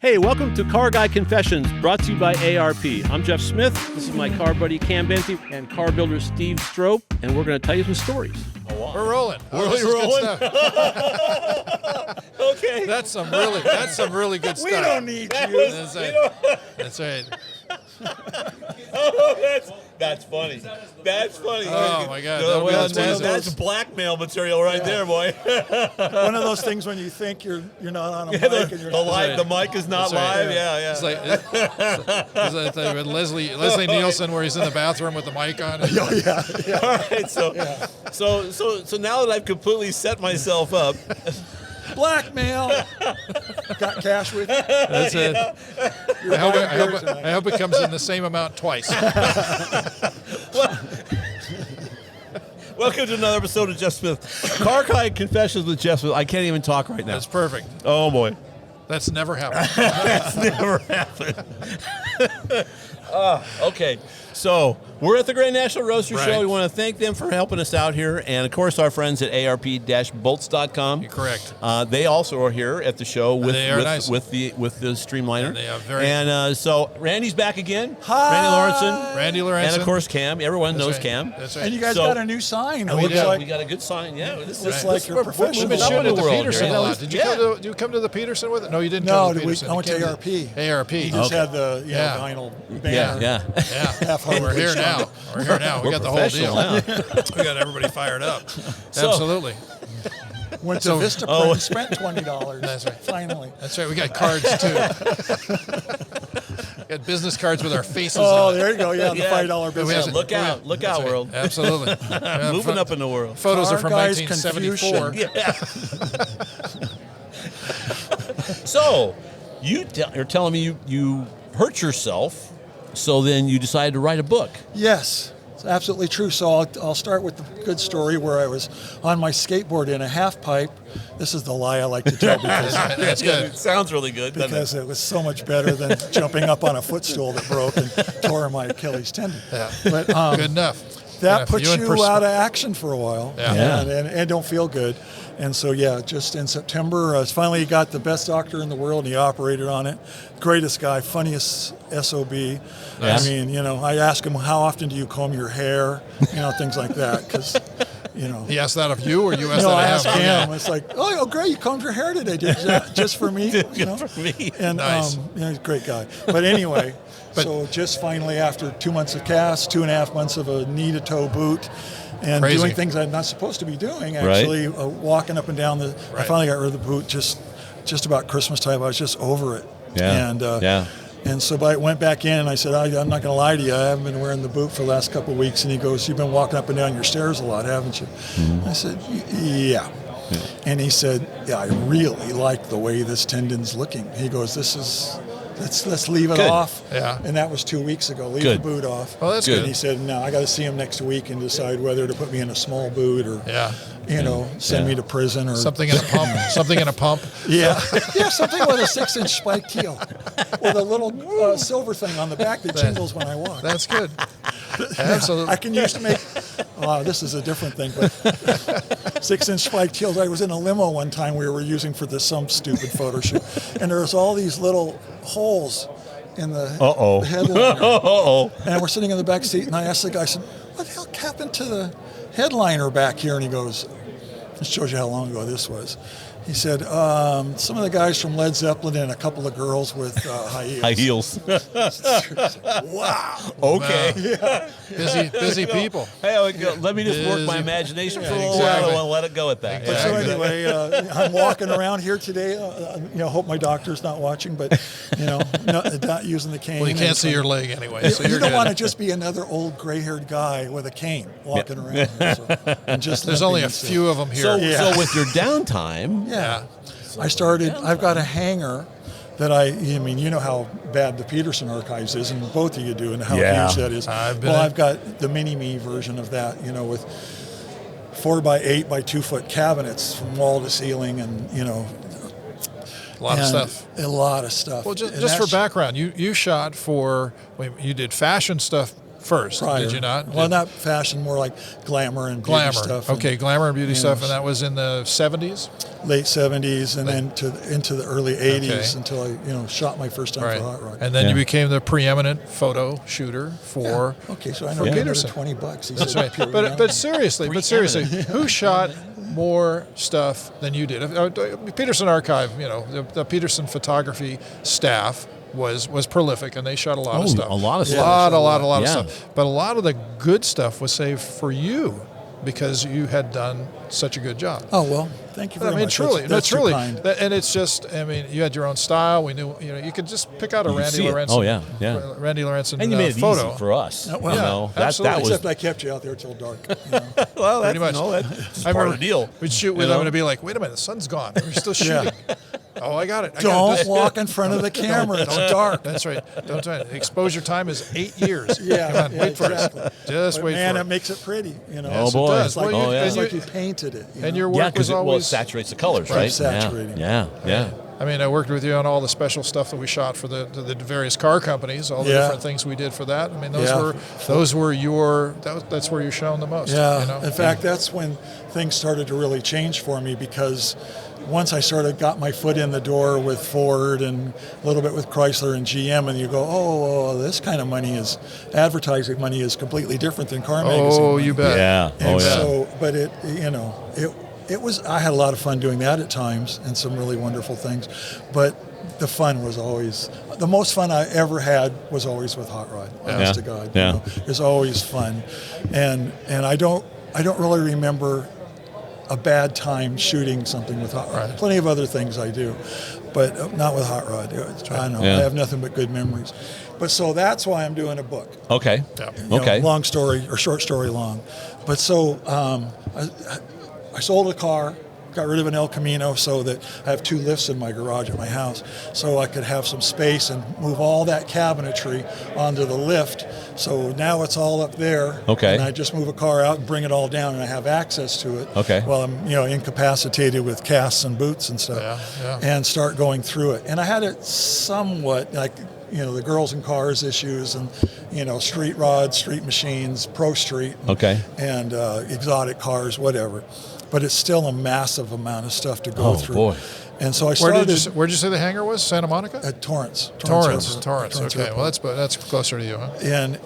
Hey, welcome to Car Guy Confessions, brought to you by ARP. I'm Jeff Smith. This is my car buddy Cam Benty and car builder Steve Strope, and we're going to tell you some stories. Oh, wow. We're rolling. We're rolling. Okay. That's some really good stuff. We don't need you. That's right. Oh, that's funny. That's funny. Oh my God. That's blackmail material right there, boy. One of those things when you think you're not on a mic and you're the mic is not live. Right. Yeah. It's like with Leslie Nielsen, where he's in the bathroom with the mic on. Oh yeah. All right. So now that I've completely set myself up. Blackmail. Got cash with you? That's it. I hope it comes in the same amount twice. Welcome to another episode of Jeff Smith. Car Guy Confessions with Jeff Smith. I can't even talk right now. That's perfect. Oh, boy. That's never happened. That's never happened. Okay. So we're at the Grand National Roadster Show. We want to thank them for helping us out here. And, of course, our friends at arp-bolts.com. You're correct. They also are here at the show with the Streamliner. And they are very so Randy's back again. Hi. Randy Lorentzen. And, of course, Cam. Everyone knows right. Cam. That's right. And you guys got a new sign. We got a good sign. Yeah. Looks like you're professional. We've been shooting at the world Peterson here. a lot. Did you come to the Peterson with it? No, you didn't No, come to the Peterson. I went to ARP. ARP. You just had the vinyl banner. Yeah. We're here now. We got the whole deal. Now. We got everybody fired up. Absolutely. Went to Vistaprint and spent $20. That's right. Finally. That's right. We got cards too. Got business cards with our faces on. Oh, there you go. Yeah, the $5 business. Look out, Right. world. Absolutely. Moving up in the world. Photos are from Car guys 1974. Yeah. So, you're telling me you hurt yourself, so then you decided to write a book. Yes, it's absolutely true. So I'll start with the good story where I was on my skateboard in a half pipe. This is the lie I like to tell because That's good. It sounds really good, doesn't because it was so much better than jumping up on a footstool that broke and tore my Achilles tendon. Yeah. But Good enough. that puts you out of action for a while, Yeah. and don't feel good. And so, just in September, I finally got the best doctor in the world, and he operated on it. Greatest guy, funniest SOB. Nice. I mean, I ask him, how often do you comb your hair? Things like that, because, He asked that of you, or you asked I that asked of him? him. It's like, oh, great, you combed your hair today. Did that just for me? For me. And Nice. he's a great guy. But anyway, so just finally after 2 months of cast, 2.5 months of a knee-to-toe boot, and Crazy. doing things I'm not supposed to be doing, actually, walking up and down I finally got rid of the boot just about Christmas time. I was just over it. Yeah. And so I went back in and I said, I'm not going to lie to you. I haven't been wearing the boot for the last couple of weeks. And he goes, you've been walking up and down your stairs a lot, haven't you? Mm-hmm. I said, yeah. And he said, yeah, I really like the way this tendon's looking. He goes, let's leave it off. Yeah. And that was 2 weeks ago. Leave the boot off. Oh, that's good. And he said, no, I got to see him next week and decide whether to put me in a small boot or, send me to prison or Something in a pump. Something in a pump. Yeah, something with a 6-inch spiked heel with a little silver thing on the back that jingles when I walk. That's good. Absolutely. I can use to make. This is a different thing, but 6-inch spiked heels. I was in a limo one time we were using for some stupid photo shoot, and there was all these little holes in the headliner. And we're sitting in the back seat, and I asked the guy, I said, "What the hell happened to the headliner back here?" And he goes, "This shows you how long ago this was." He said, some of the guys from Led Zeppelin and a couple of girls with high heels. High heels. Wow. Okay. Yeah. Busy people. Hey, let me just work my imagination for a little while and let it go at that. But so anyway, I'm walking around here today. Hope my doctor's not watching, but not using the cane. Well, you can't see your leg anyway, so you you're don't good. want to just be another old gray-haired guy with a cane walking around. Here, and just There's only a few of them here. So with your downtime, I've got a hanger that you know how bad the Peterson archives is, and both of you do, and how huge that is. I've got the mini-me version of that, with 4x8 by 2 foot cabinets from wall to ceiling, and a lot of stuff. A lot of stuff. Well, just for background, you shot you did fashion stuff first, prior. did you not? Well, not fashion, more like glamour and beauty stuff. Okay, glamour and beauty you stuff, know, and that was in the 70s? Late 70s, and then into the early 80s Okay. until I shot my first time for Hot Rod. And then Yeah. you became the preeminent photo shooter for Okay, so I know Peterson. $20. He That's said, right. pure But reality. seriously, who shot more stuff than you did? Peterson Archive, the Peterson photography staff was prolific, and they shot a lot of stuff. A lot of A stuff. lot of Yeah. stuff. But a lot of the good stuff was saved for you because you had done such a good job. Oh, well, thank you very much. Truly, That's too truly. kind. And it's just, you had your own style. We knew, you could just pick out a You could Randy see it. Lorentzen. Oh, yeah, yeah. Randy Lorentzen And you made it photo. easy for us. well, that absolutely. was Except I kept you out there till dark. well, Pretty much. that's I part remember of the deal. We'd shoot with them and it'd be like, wait a minute, the sun's gone. We're still shooting. Oh, I got it. Don't walk in front of the camera. It's dark. That's right. Don't try it. Exposure time is 8 years. Yeah, Come on, yeah, wait for exactly. it. Just But wait man, for it it. makes it pretty. Oh, Yes, boy. it does. It's like, Well, it's and like you painted it. and your Yeah, work because was it always saturates the colors, Right, right? saturating. Yeah. I mean, I worked with you on all the special stuff that we shot for the various car companies, all the Yeah. different things we did for that. I mean, those Yeah. were that's where you're shown the most. Yeah. In fact, that's when things started to really change for me, because once I got my foot in the door with Ford and a little bit with Chrysler and GM, and you go, oh, this kind of money advertising money is completely different than car magazine Oh, money. you bet. Yeah. And Oh, yeah. so, but it was, I had a lot of fun doing that at times and some really wonderful things, but the fun was always, the most fun I ever had was always with Hot Rod, honest to God. Yeah. It was always fun. And I don't really remember a bad time shooting something with Hot Rod. Right. Plenty of other things I do, but not with Hot Rod. I don't know. Yeah. I have nothing but good memories. But so that's why I'm doing a book. Okay. Yeah. You know, Okay. long story or short story long. But so I sold a car, got rid of an El Camino so that I have 2 lifts in my garage at my house, so I could have some space and move all that cabinetry onto the lift. So now it's all up there. Okay. And I just move a car out and bring it all down, and I have access to it. Okay. While I'm incapacitated with casts and boots and stuff. Yeah. And start going through it. And I had it somewhat like, the girls and cars issues and, street rods, street machines, pro street. Okay. And exotic cars, whatever. But it's still a massive amount of stuff to go through. Boy. And so I Where started did you say the hangar was? Santa Monica? at Torrance. Torrance. Torrance Okay. Airport. Well, that's closer to you, huh? And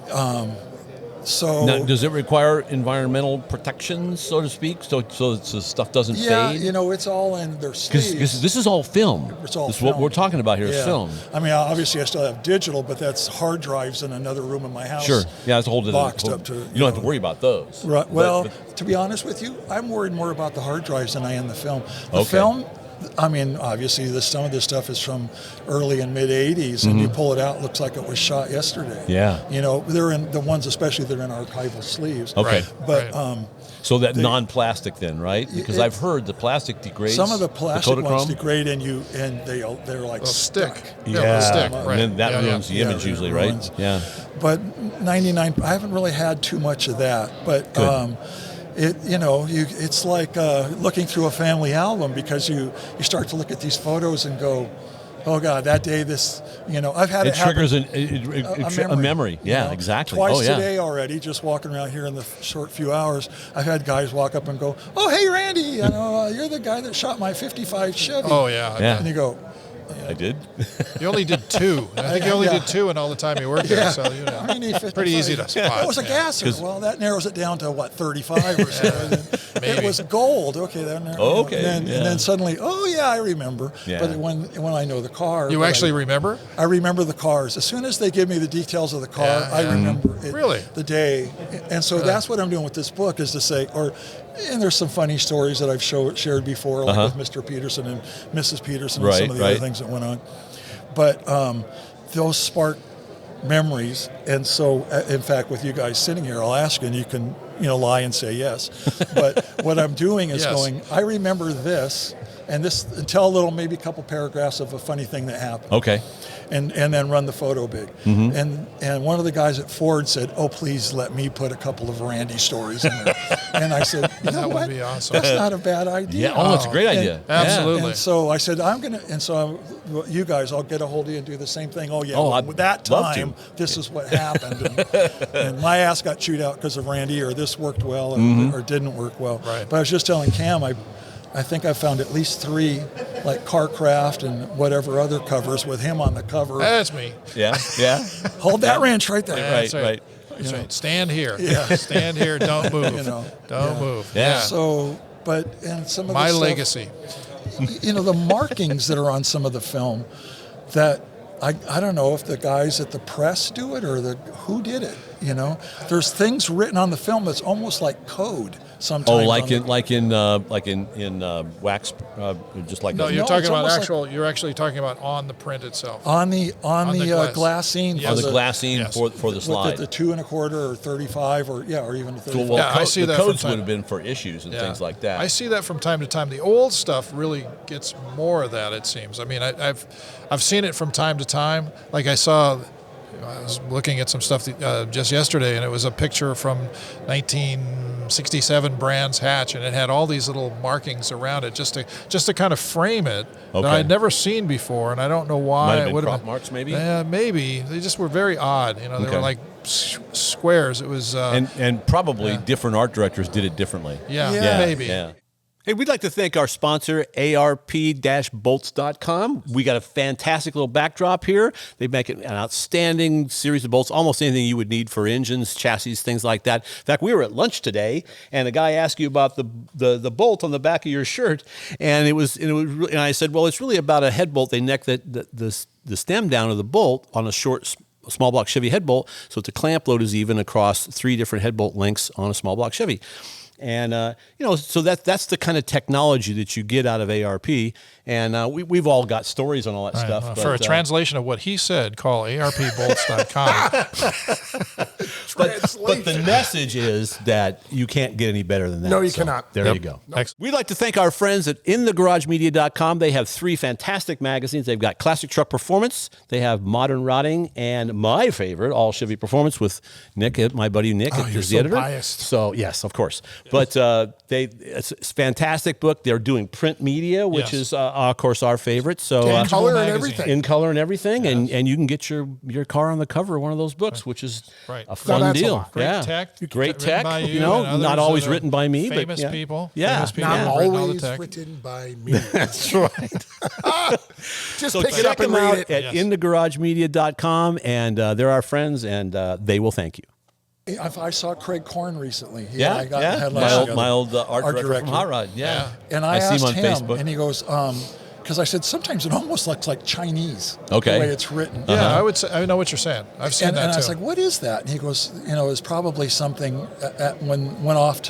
so Now, does it require environmental protection, so to speak, so the stuff doesn't yeah, fade? it's all in their sleeves. Because this is all film. It's all This is what film. we're talking about here is Yeah. film. I mean, obviously, I still have digital, but that's hard drives in another room in my house. Sure. Yeah, it's a whole different. Boxed up to, you don't have to worry about those. Right. Well, But- to be honest with you, I'm worried more about the hard drives than I am the film. The Okay. film, I mean, obviously, some of this stuff is from early and mid '80s, and you pull it out, it looks like it was shot yesterday. Yeah. They're in the ones, especially they're in archival sleeves. Okay. But Right. so that non-plastic then, right? Because I've heard the plastic degrades. some of the plastic ones Kodachrome? degrade, and they're like They'll stuck. stick. Yeah. They'll stick. And Right. then that Yeah, ruins the Yeah, image it usually, right? ruins. Yeah. But 99, I haven't really had too much of that. But Good. it's like looking through a family album, because you start to look at these photos and go, oh God, that day I've had It it happen. triggers a memory. Yeah, exactly. Twice Oh, yeah. today already, just walking around here in the short few hours, I've had guys walk up and go, oh, hey, Randy, you're the guy that shot my 55 Chevy. Oh, yeah. Yeah. And you go, I did. You only did 2. I think you only Yeah. did 2 in all the time you worked there. yeah. So, I need 55. pretty easy to spot. That was a yeah. gasser. Well, that narrows it down to, 35 or so. And then it Maybe. was gold. Okay. That Oh, okay, And yeah. then suddenly, oh, yeah, I remember. Yeah. But when I know the car. You but actually remember? I remember the cars. As soon as they give me the details of the car, Yeah, I yeah. remember it, Really? the day. And so that's what I'm doing with this book, is to say, and there's some funny stories that I've shared before, like with Mr. Peterson and Mrs. Peterson and some of the other things that went on. But those spark memories. And so, in fact, with you guys sitting here, I'll ask you, and you can, lie and say yes. But what I'm doing is Yes. going, I remember this. and tell a little, maybe a couple paragraphs of a funny thing that happened. Okay. And then run the photo big. And one of the guys at Ford said, "Oh, please let me put a couple of Randy stories in there." And I said, "You know That what? would be awesome. That's not a bad idea." Yeah. Oh, that's a great idea. Absolutely. And so I said, you guys, I'll get a hold of you and do the same thing. Oh, yeah. Oh, well, I'd with that love time, to. this is what happened. And my ass got chewed out because of Randy, or this worked well, or didn't work well. Right. But I was just telling Cam, I think I found at least 3, like Carcraft and whatever other covers with him on the cover. That's me. Yeah. Yeah. Hold that ranch right there. Right. Right. That's right. Stand here. Yeah. Stand here. Don't move. Don't move. Yeah. So, and some of My the stuff, legacy. the markings that are on some of the film, that I don't know if the guys at the press do it or who did it. There's things written on the film that's almost like code. Sometimes. Oh, like in wax, just like No, that. you're No, talking it's about almost actual. You're actually talking about on the print itself. on the glassine. Yes. On the glassine Yes. for the slide. The 2 1/4 or 35 or even 35. Well, Yeah, I see the that from codes time- would have been for issues and Yeah. things like that. I see that from time to time. The old stuff really gets more of that, it seems. I mean, I've seen it from time to time. Like I was looking at some stuff just yesterday, and it was a picture from 1967 Brands hatch, and it had all these little markings around it just to kind of frame it that Okay. I'd never seen before, and I don't know why. Might have it been would crop marks, maybe? Yeah, maybe. They just were very odd. They Okay. were like squares. It was and probably different art directors did it differently. yeah, Yeah. maybe. Yeah. Hey, we'd like to thank our sponsor, ARP-bolts.com. We got a fantastic little backdrop here. They make an outstanding series of bolts, almost anything you would need for engines, chassis, things like that. In fact, we were at lunch today, and a guy asked you about the bolt on the back of your shirt, and and I said, well, it's really about a head bolt. They neck the stem down of the bolt on a short, small block Chevy head bolt, so that the clamp load is even across 3 different head bolt lengths on a small block Chevy. And, so that's the kind of technology that you get out of ARP. And we've all got stories on all that stuff. Well, for a translation of what he said, call arpbolts.com. But the message is that you can't get any better than that. No, you cannot. There you go. Next. We'd like to thank our friends at InTheGarageMedia.com. They have 3 fantastic magazines. They've got Classic Truck Performance, they have Modern Rotting, and my favorite, All Chevy Performance with Nick, my buddy Nick, Oh, is you're the so editor. biased. So yes, of course. But it's a fantastic book. They're doing print media, which Yes. is of course our favorite. So Tangible color and magazine. everything. in color and everything, and you can get your car on the cover of one of those books, which is Right. a fun that's a deal. lot. Great Yeah. tech. Great Written tech. by you know, and others not always that are written by me, famous but yeah. people. Yeah. Famous people Not have written all the always tech. written by me. That's right. Just So pick it check up and them out read it. at InTheGarageMedia.com, and they're our friends, and they will thank you. I saw Craig Korn recently. He Yeah, and I got yeah. headlines together. My old art director from Hot Rod. Yeah. And I see asked him on him, Facebook. and he goes, because I said sometimes it almost looks like Chinese. Okay. The way it's written. Yeah, I would say I know what you're saying. I've seen And that I too. was like, what is that? And he goes, it's probably something when went off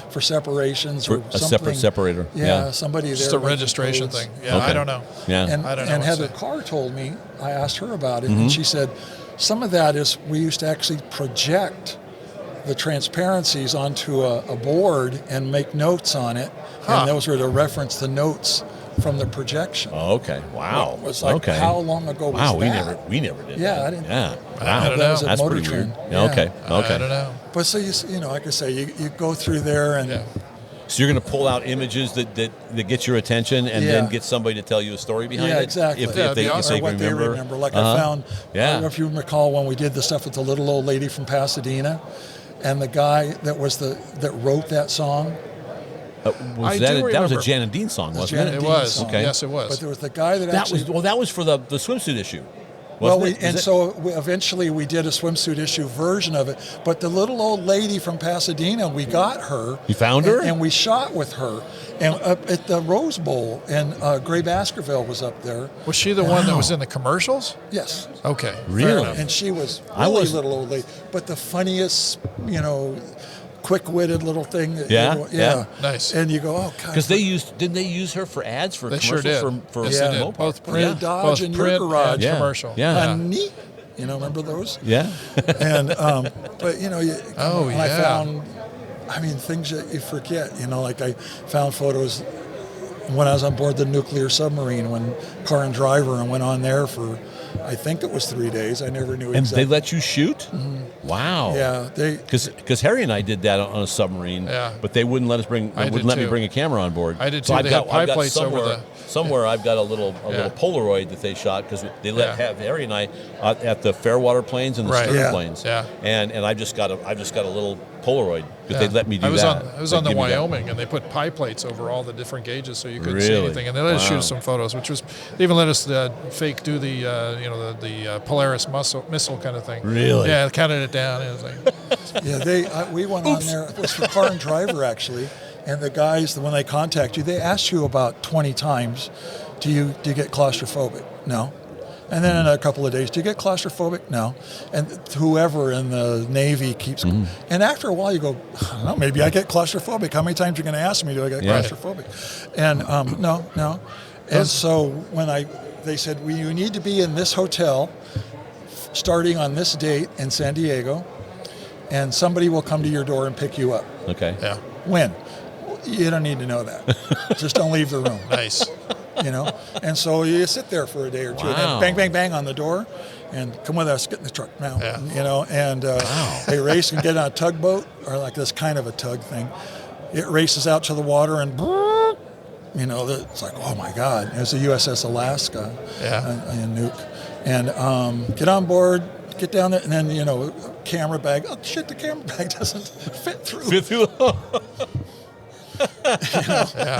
for separations or A something. separate separator. Yeah, somebody just there a with registration codes. thing. Yeah, Okay. I don't know. Yeah. And, I don't know and what to Heather say. Carr told me, I asked her about it, Mm-hmm. and she said, some of that is we used to actually project the transparencies onto a board and make notes on it, and those were to reference the notes from the projection. Oh, okay. Wow. It was like, okay. how long ago was Wow, that? we never did Yeah, that. I didn't- Yeah. I Wow. don't know. That was at That's Motor pretty weird. Trend. Yeah, okay. Okay. I don't know. But so like I say, you go through there and Yeah. So you're going to pull out images that get your attention, and then Yeah. get somebody to tell you a story behind it. exactly. If, Yeah, if they, it'd be if awesome. they or what remember. they remember. Like Uh-huh. I found, I Yeah. don't know if you recall when we did the stuff with the little old lady from Pasadena, and the guy that wrote that song. I Was do that was a remember. Jan and Dean song, wasn't Jan it? and It Dean was. song. Okay. Yes, it was. But there was the guy that That actually. was for the swimsuit issue. Well, wasn't it? eventually we did a swimsuit issue version of it. But the little old lady from Pasadena, we got her. You found her? And we shot with her. And up at the Rose Bowl, and Gray Baskerville was up there. Was she the one that was in the commercials? Yes. Okay. fair Really? enough. And she was I really was- little old lady, but the funniest, quick-witted little thing. That Yeah, yeah. yeah. Nice. And you go, oh God. Because didn't they use her for ads for They sure commercials did. for Yes, they did. Mopar? Both Yeah. print, Dodge both and your print garage. and Yeah. commercial. Yeah. Honey, remember those? Yeah. And but and yeah. I found, things that you forget. Like I found photos when I was on board the nuclear submarine, when car and driver, and went on there for, I think it was 3 days. I never knew And exactly. they let you shoot? Wow. Yeah, they. Because Harry and I did that on a submarine, Yeah. but they wouldn't let us bring. I Wouldn't did let me too. bring a camera on board. I did So too. I've They got, had pie I've got plates over somewhere, the- somewhere I've got a little Yeah. Polaroid that they shot because they let Yeah. have Harry and I at the Fairwater planes and the Right. Stern Yeah. planes. Yeah. And I've just got a little Polaroid because Yeah. they let me do I was that. I was They on the give me that. Wyoming, and they put pie plates over all the different gauges, so you couldn't see Really? anything. And they let us Wow. shoot some photos, which was they even let us fake do the the Polaris missile kind of thing. Really? Yeah, counted it down. And it was like, Yeah, we went on there. It was for car and driver actually, and the guys when they contact you, they ask you about 20 times, do you get claustrophobic? No. And then in a couple of days, do you get claustrophobic? No. And whoever in the Navy keeps, and after a while you go, I don't know, maybe I get claustrophobic. How many times are you going to ask me, do I get Yeah. claustrophobic? And no. And so when they said, well, you need to be in this hotel starting on this date in San Diego, and somebody will come to your door and pick you up. Okay. yeah, When? You don't need to know that. Just don't leave the room. nice. And so you sit there for a day or two, and Wow. then bang, bang, bang on the door, and come with us, get in the truck now. Yeah. And they race and get on a tugboat, or like this kind of a tug thing. It races out to the water, and it's like, oh my God, it's the USS Alaska, Yeah. a nuke, and get on board. Get down there, and then, camera bag. Oh, shit, the camera bag doesn't fit through.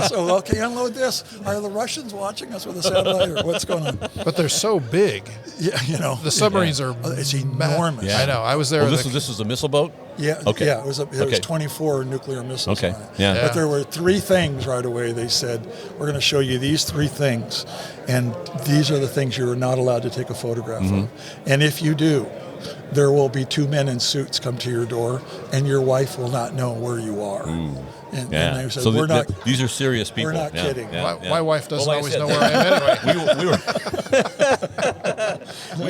So, okay, unload this. Are the Russians watching us with a satellite, or what's going on? But they're so big. Yeah, The submarines are. It's enormous. Yeah. I know. I was there. Well, with this was a missile boat? Yeah, Okay. yeah. It was Okay. 24 nuclear missiles Okay, on it. yeah. But there were 3 things right away. They said, we're going to show you these 3 things, and these are the things you're not allowed to take a photograph of. And if you do, there will be 2 men in suits come to your door, and your wife will not know where you are. And they said, So we're not. these are serious people. not Yeah, kidding. yeah, yeah. My wife doesn't Well, like I always said, know where I am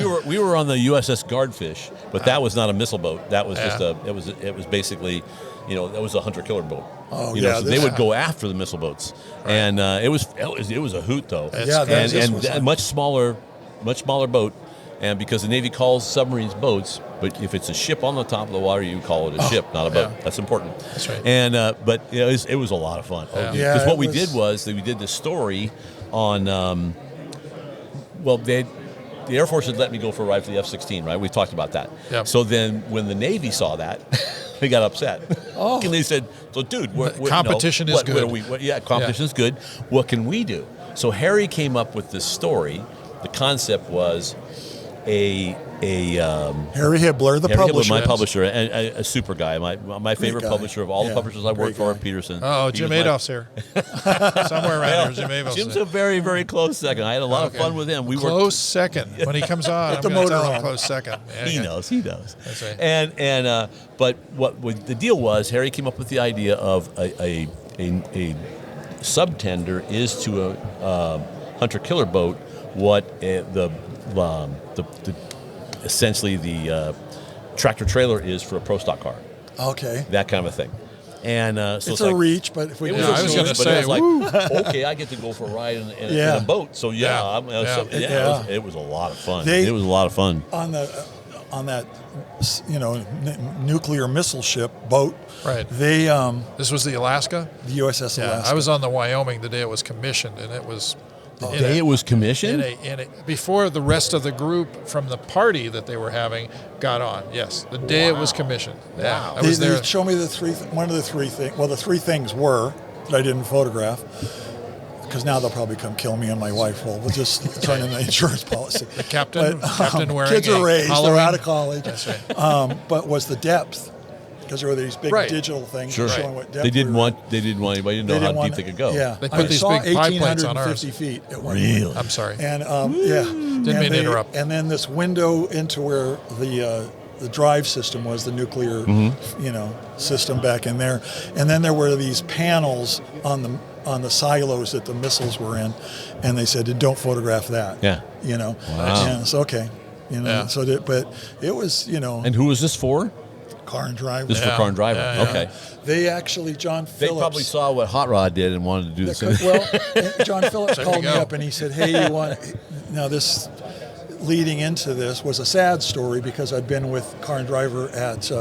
anyway. we were on the USS Guardfish, but that was not a missile boat. That was just it was basically, that was a hunter-killer boat. Oh, So they would go after the missile boats, and it was a hoot though. Yeah, this was and like- much smaller boat, and because the Navy calls submarines boats, but if it's a ship on the top of the water, you call it a ship, not a boat. yeah. That's important. That's right. And but it was a lot of fun. Yeah. Yeah, Because what it we was- did was that we did this story on. The Air Force had let me go for a ride for the F-16, right? We talked about that. Yep. So then when the Navy saw that, they got upset. Oh. And they said, so dude, Competition is good. Competition is good. What can we do? So Harry came up with this story. The concept was Harry Hibbler, the Harry Hibbler, publisher. my publisher, and a super guy, my favorite guy. publisher of all the Yeah, publishers I great worked for guy. at Peterson. Oh, He Jim was my- Adolph's here. Somewhere around here, Jim Adolph's Jim's there. a very, very close second. I had a lot of fun with him. We Close second. When he comes on, I'm the going to tell him motor on. close second. Yeah, He yeah. knows. He knows. That's right. And but what the deal was, Harry came up with the idea of a subtender is to a hunter-killer boat what essentially the tractor trailer is for a pro stock car, Okay. that kind of a thing. And so It's like, a reach, but if we It can was I a was reach, gonna but say, it was like, okay, I get to go for a ride in Yeah. a boat. So Yeah. Yeah. it was a lot of fun. They- It was a lot of fun. on that nuclear missile ship boat. Right. They This was the Alaska? the USS Yeah, Alaska. I was on the Wyoming the day it was commissioned, and it was The day it was commissioned? before the rest of the group from the party that they were having got on. Yes, the day it was commissioned. Yeah, I was They there. show me one of the 3 things. Well, the 3 things were that I didn't photograph, because now they'll probably come kill me and my wife. Well, we'll just turn in the insurance policy. The captain wearing kids are a raised. Halloween- They're out of college. That's right. But was the depth, because there were these big Right. digital things Sure. showing what depth They didn't we were want anybody to know They how didn't want deep they could go. Yeah, They put I these saw big pie plates on 1,850 ours. feet at one Really? point. I'm sorry. And Didn't mean to interrupt. And then this window into where the drive system was, the nuclear, system back in there, and then there were these panels on the silos that the missiles were in, and they said, "Don't photograph that." Yeah. Wow. And it's okay. Yeah. But it was, And who was this for? Car and Driver. This is for Car and Driver. Yeah, yeah. Okay. They actually, John They Phillips. probably saw what Hot Rod did and wanted to do the same. Well, John Phillips There you called me go. up and he said, "Hey, you want?" Now this leading into this was a sad story because I'd been with Car and Driver at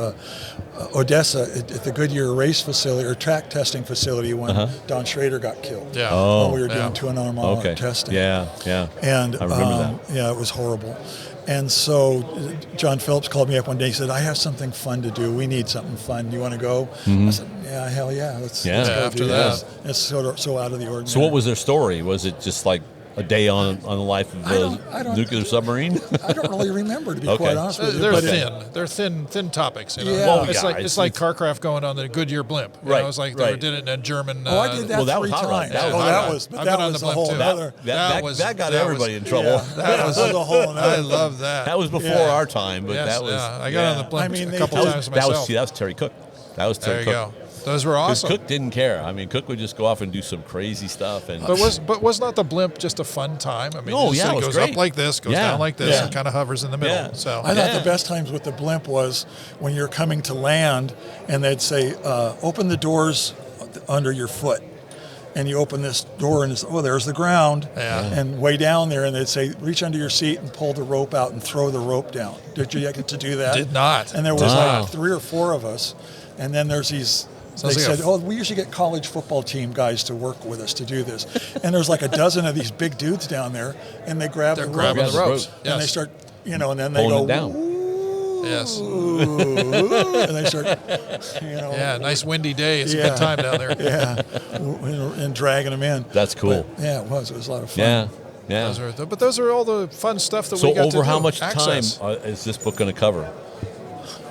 Odessa at the Goodyear race facility or track testing facility when Don Schrader got killed. Yeah. Oh. When we were doing 200 mile testing. Yeah, yeah. And I remember that. yeah, it was horrible. And so John Phillips called me up one day. He said, "I have something fun to do. We need something fun. Do you want to go?" I said, "Yeah, hell yeah. Let's Yeah. go After do that. this." It's so out of the ordinary. So what was their story? Was it just like a day on the life of I the don't- nuclear submarine? I don't really remember, to be Okay. quite honest with you. They're but thin. They're thin topics. You know? Yeah. Well, it's yeah, like it's like Carcraft going on the Goodyear blimp. You Right, know, it's like right. they did it in a German. Oh, I did that Well, that 3 was Hot Rod. times. That was oh, Hot that Rod. was, but I've that been on was the a blimp, whole too. other. That got that everybody was- in trouble. Yeah, that was a whole I other. love that. That was before Yeah. our time, but Yes, that was. yeah. I got on the blimp I mean, a they couple did- times that myself. was Terry Cook. That was Terry there you Cook. go. Those were Because awesome. Cook didn't care. I mean, Cook would just go off and do some crazy stuff. And But was not the blimp just a fun time? I mean, Oh, it yeah, it was goes great. up like this, goes Yeah. down like this, Yeah. and kind of hovers in the middle. Yeah. So I thought Yeah. the best times with the blimp was when you're coming to land and they'd say, "Open the doors under your foot." And you open this door and it's, there's the ground. Yeah. And way down there, and they'd say, "Reach under your seat and pull the rope out and throw the rope down." Did you get to do that? Did not. And there was Wow. like 3 or 4 of us. And then there's these, they Sounds like said, we usually get college football team guys to work with us to do this. And there's like a dozen of these big dudes down there, and they grab They're the grabbing ropes. the ropes. And they Yes. start, and then they Pulling go, it down. "Ooh," Yes. and they start, Yeah, nice windy day. It's a Yeah. good time down there. yeah, and dragging them in. That's cool. But, yeah, it was. It was a lot of fun. yeah, yeah. But those are all the fun stuff that So we got to over do. how much Access. time is this book going to cover?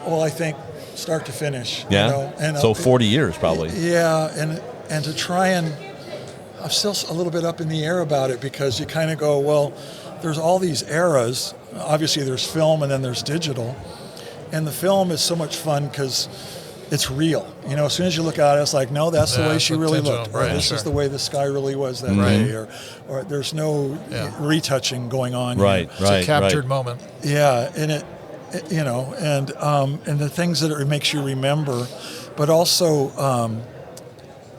Well, I think start to finish. Yeah. And So 40 years probably. Yeah, and to try and, I'm still a little bit up in the air about it because you kind of go, well, there's all these eras. Obviously, there's film and then there's digital, and the film is so much fun because it's real. As soon as you look at it, it's like, no, that's the Yeah, way it's she a really digital, looked, or right, this sure. is the way the sky really was that Right. day, or there's no Yeah. retouching going on. Right, It's a captured moment. Yeah, and and the things that it makes you remember, but also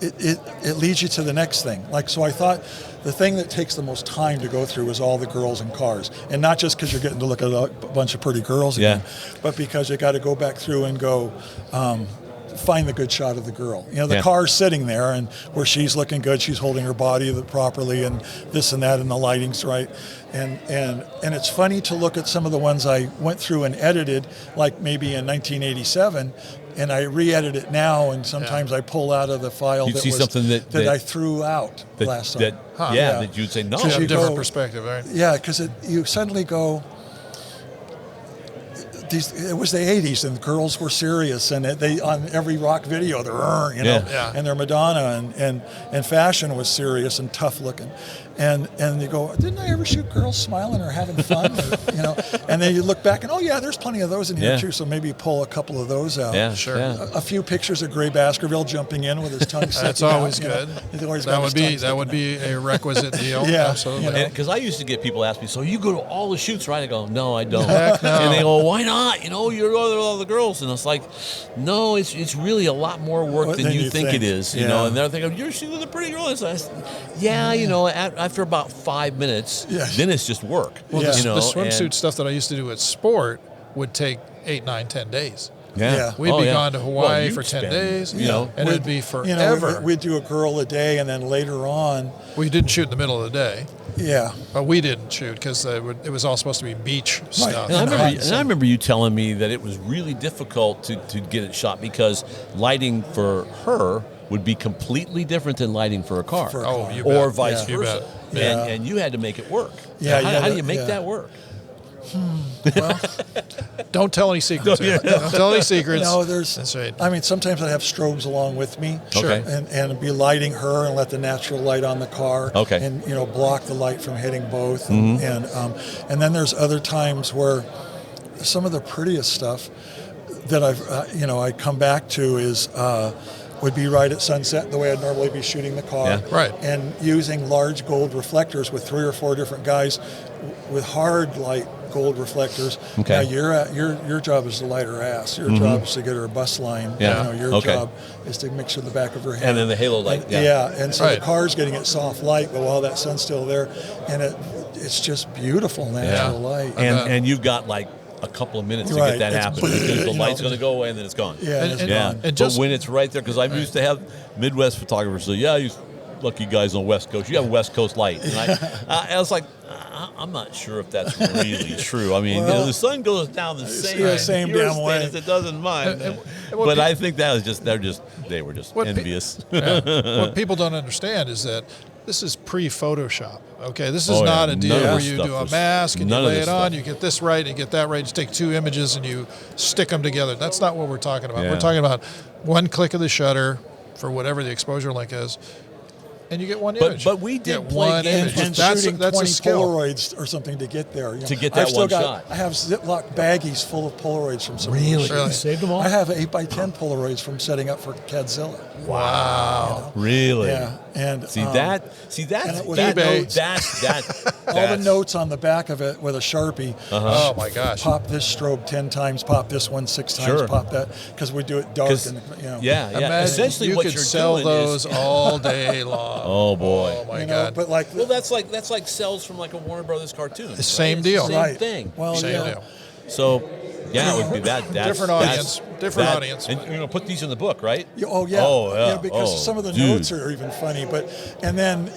it leads you to the next thing. Like, so I thought the thing that takes the most time to go through is all the girls and cars, and not just because you're getting to look at a bunch of pretty girls again, but because you got to go back through and go. Find the good shot of the girl. The Yeah. car's sitting there, and where she's looking good, she's holding her body properly, and this and that, and the lighting's right. And it's funny to look at some of the ones I went through and edited, like maybe in 1987, and I re-edit it now, and sometimes I pull out of the file You'd see something that I threw out last time. that you'd say no. Because You have you a different go- perspective, right? Yeah, because you suddenly go. It was the 80s, and the girls were serious, and they on every rock video they're Yeah. and their Madonna and fashion was serious and tough looking, and you go, didn't I ever shoot girls smiling or having fun, and then you look back and there's plenty of those in here Yeah. too, so maybe pull a couple of those out. Yeah, Sure. yeah. A few pictures of Gray Baskerville jumping in with his tongue sticking That's always out, good. He's always got That his would tongue be sticking out. a requisite deal. Yeah, Absolutely. Because I used to get people ask me, so you go to all the shoots, right? I go, no, I don't. Heck no. And they go, why not? You're going to all the girls. And it's like, no, it's really a lot more work than you think it is. Yeah. And they're thinking, you're shooting with a pretty girl. And so after about 5 minutes, Yeah. then it's just work. Well, Yeah. the swimsuit stuff that I used to do at sport would take 8, 9, 10 days. Yeah. We'd be gone to Hawaii you'd for 10 spend, days, and We'd- it'd be forever. We'd do a girl a day, and then later on, We didn't shoot in the middle of the day, yeah. but we didn't shoot because it was all supposed to be beach stuff. And Right. I remember you telling me that it was really difficult to get it shot because lighting for her would be completely different than lighting for a car. For a Oh, car. you or bet. vice Yeah. You versa. bet. Yeah. And you had to make it work. Yeah, How, yeah, how do you make yeah. that work? Well, Don't tell any secrets. Don't tell any secrets. That's right. I mean, sometimes I'd have strobes along with me. Sure. Okay. And be lighting her and let the natural light on the car. Okay. And, block the light from hitting both. And then there's other times where some of the prettiest stuff that I come back to is, would be right at sunset, the way I'd normally be shooting the car. Yeah. Right. And using large gold reflectors with 3 or 4 different guys with hard light gold reflectors. Okay. Now your job is to light her ass. Your job is to get her a bus line. Yeah. Your Okay. job is to make sure the back of her head. And then the halo light. And, and so Right. the car's getting its soft light, but while that sun's still there, and it's just beautiful natural light. And you've got like a couple of minutes to Right. get that It's- happen. Because the you light's know, going to go away and then it's gone. Yeah, And- it's and- gone. and just- but when it's right there, because I used to have Midwest photographers say, "Yeah, you lucky guys on West Coast, you have West Coast light." And I was like, I'm not sure if that's really true. I mean, Well, the sun goes down the same, same your damn way. as it does in mine. And what But pe- I think that was they were just What pe- envious. What people don't understand is that this is pre-Photoshop. Okay, this is Oh, yeah. not a deal None of where this you stuff do a was- mask and you none of lay this it on, stuff. you get this right and get that right. You take two images and you stick them together. That's not what we're talking about. Yeah. We're talking about one click of the shutter for whatever the exposure length is, and you get one image. But we did You get play one games image. and That's shooting a 20 skill. Polaroids or something to get there. To get that I've still one got, shot. I have Ziploc baggies full of Polaroids from some Really? shooting. You saved them all? I have 8x10 Polaroids from setting up for Cadzilla. Wow. Really? Yeah, and See and that's it was that, eBay. that's all the notes on the back of it with a Sharpie. Oh my gosh. Pop this strobe 10 times, pop this one 6 times, Sure. pop that, because we do it dark 'Cause- and Yeah. Imagine Essentially, you what could you're sell doing those is, all day long. oh boy. Oh my you know, God. but like Well, that's like cells from like a Warner Brothers cartoon. The same right? deal. It's the same Right. thing. Well, Same yeah. deal. So, yeah, it would be that. That's, Different audience. Different that- audience. And you're gonna put these in the book, right? Oh yeah. Oh, yeah. Because Oh, some of the dude. notes are even funny. But and then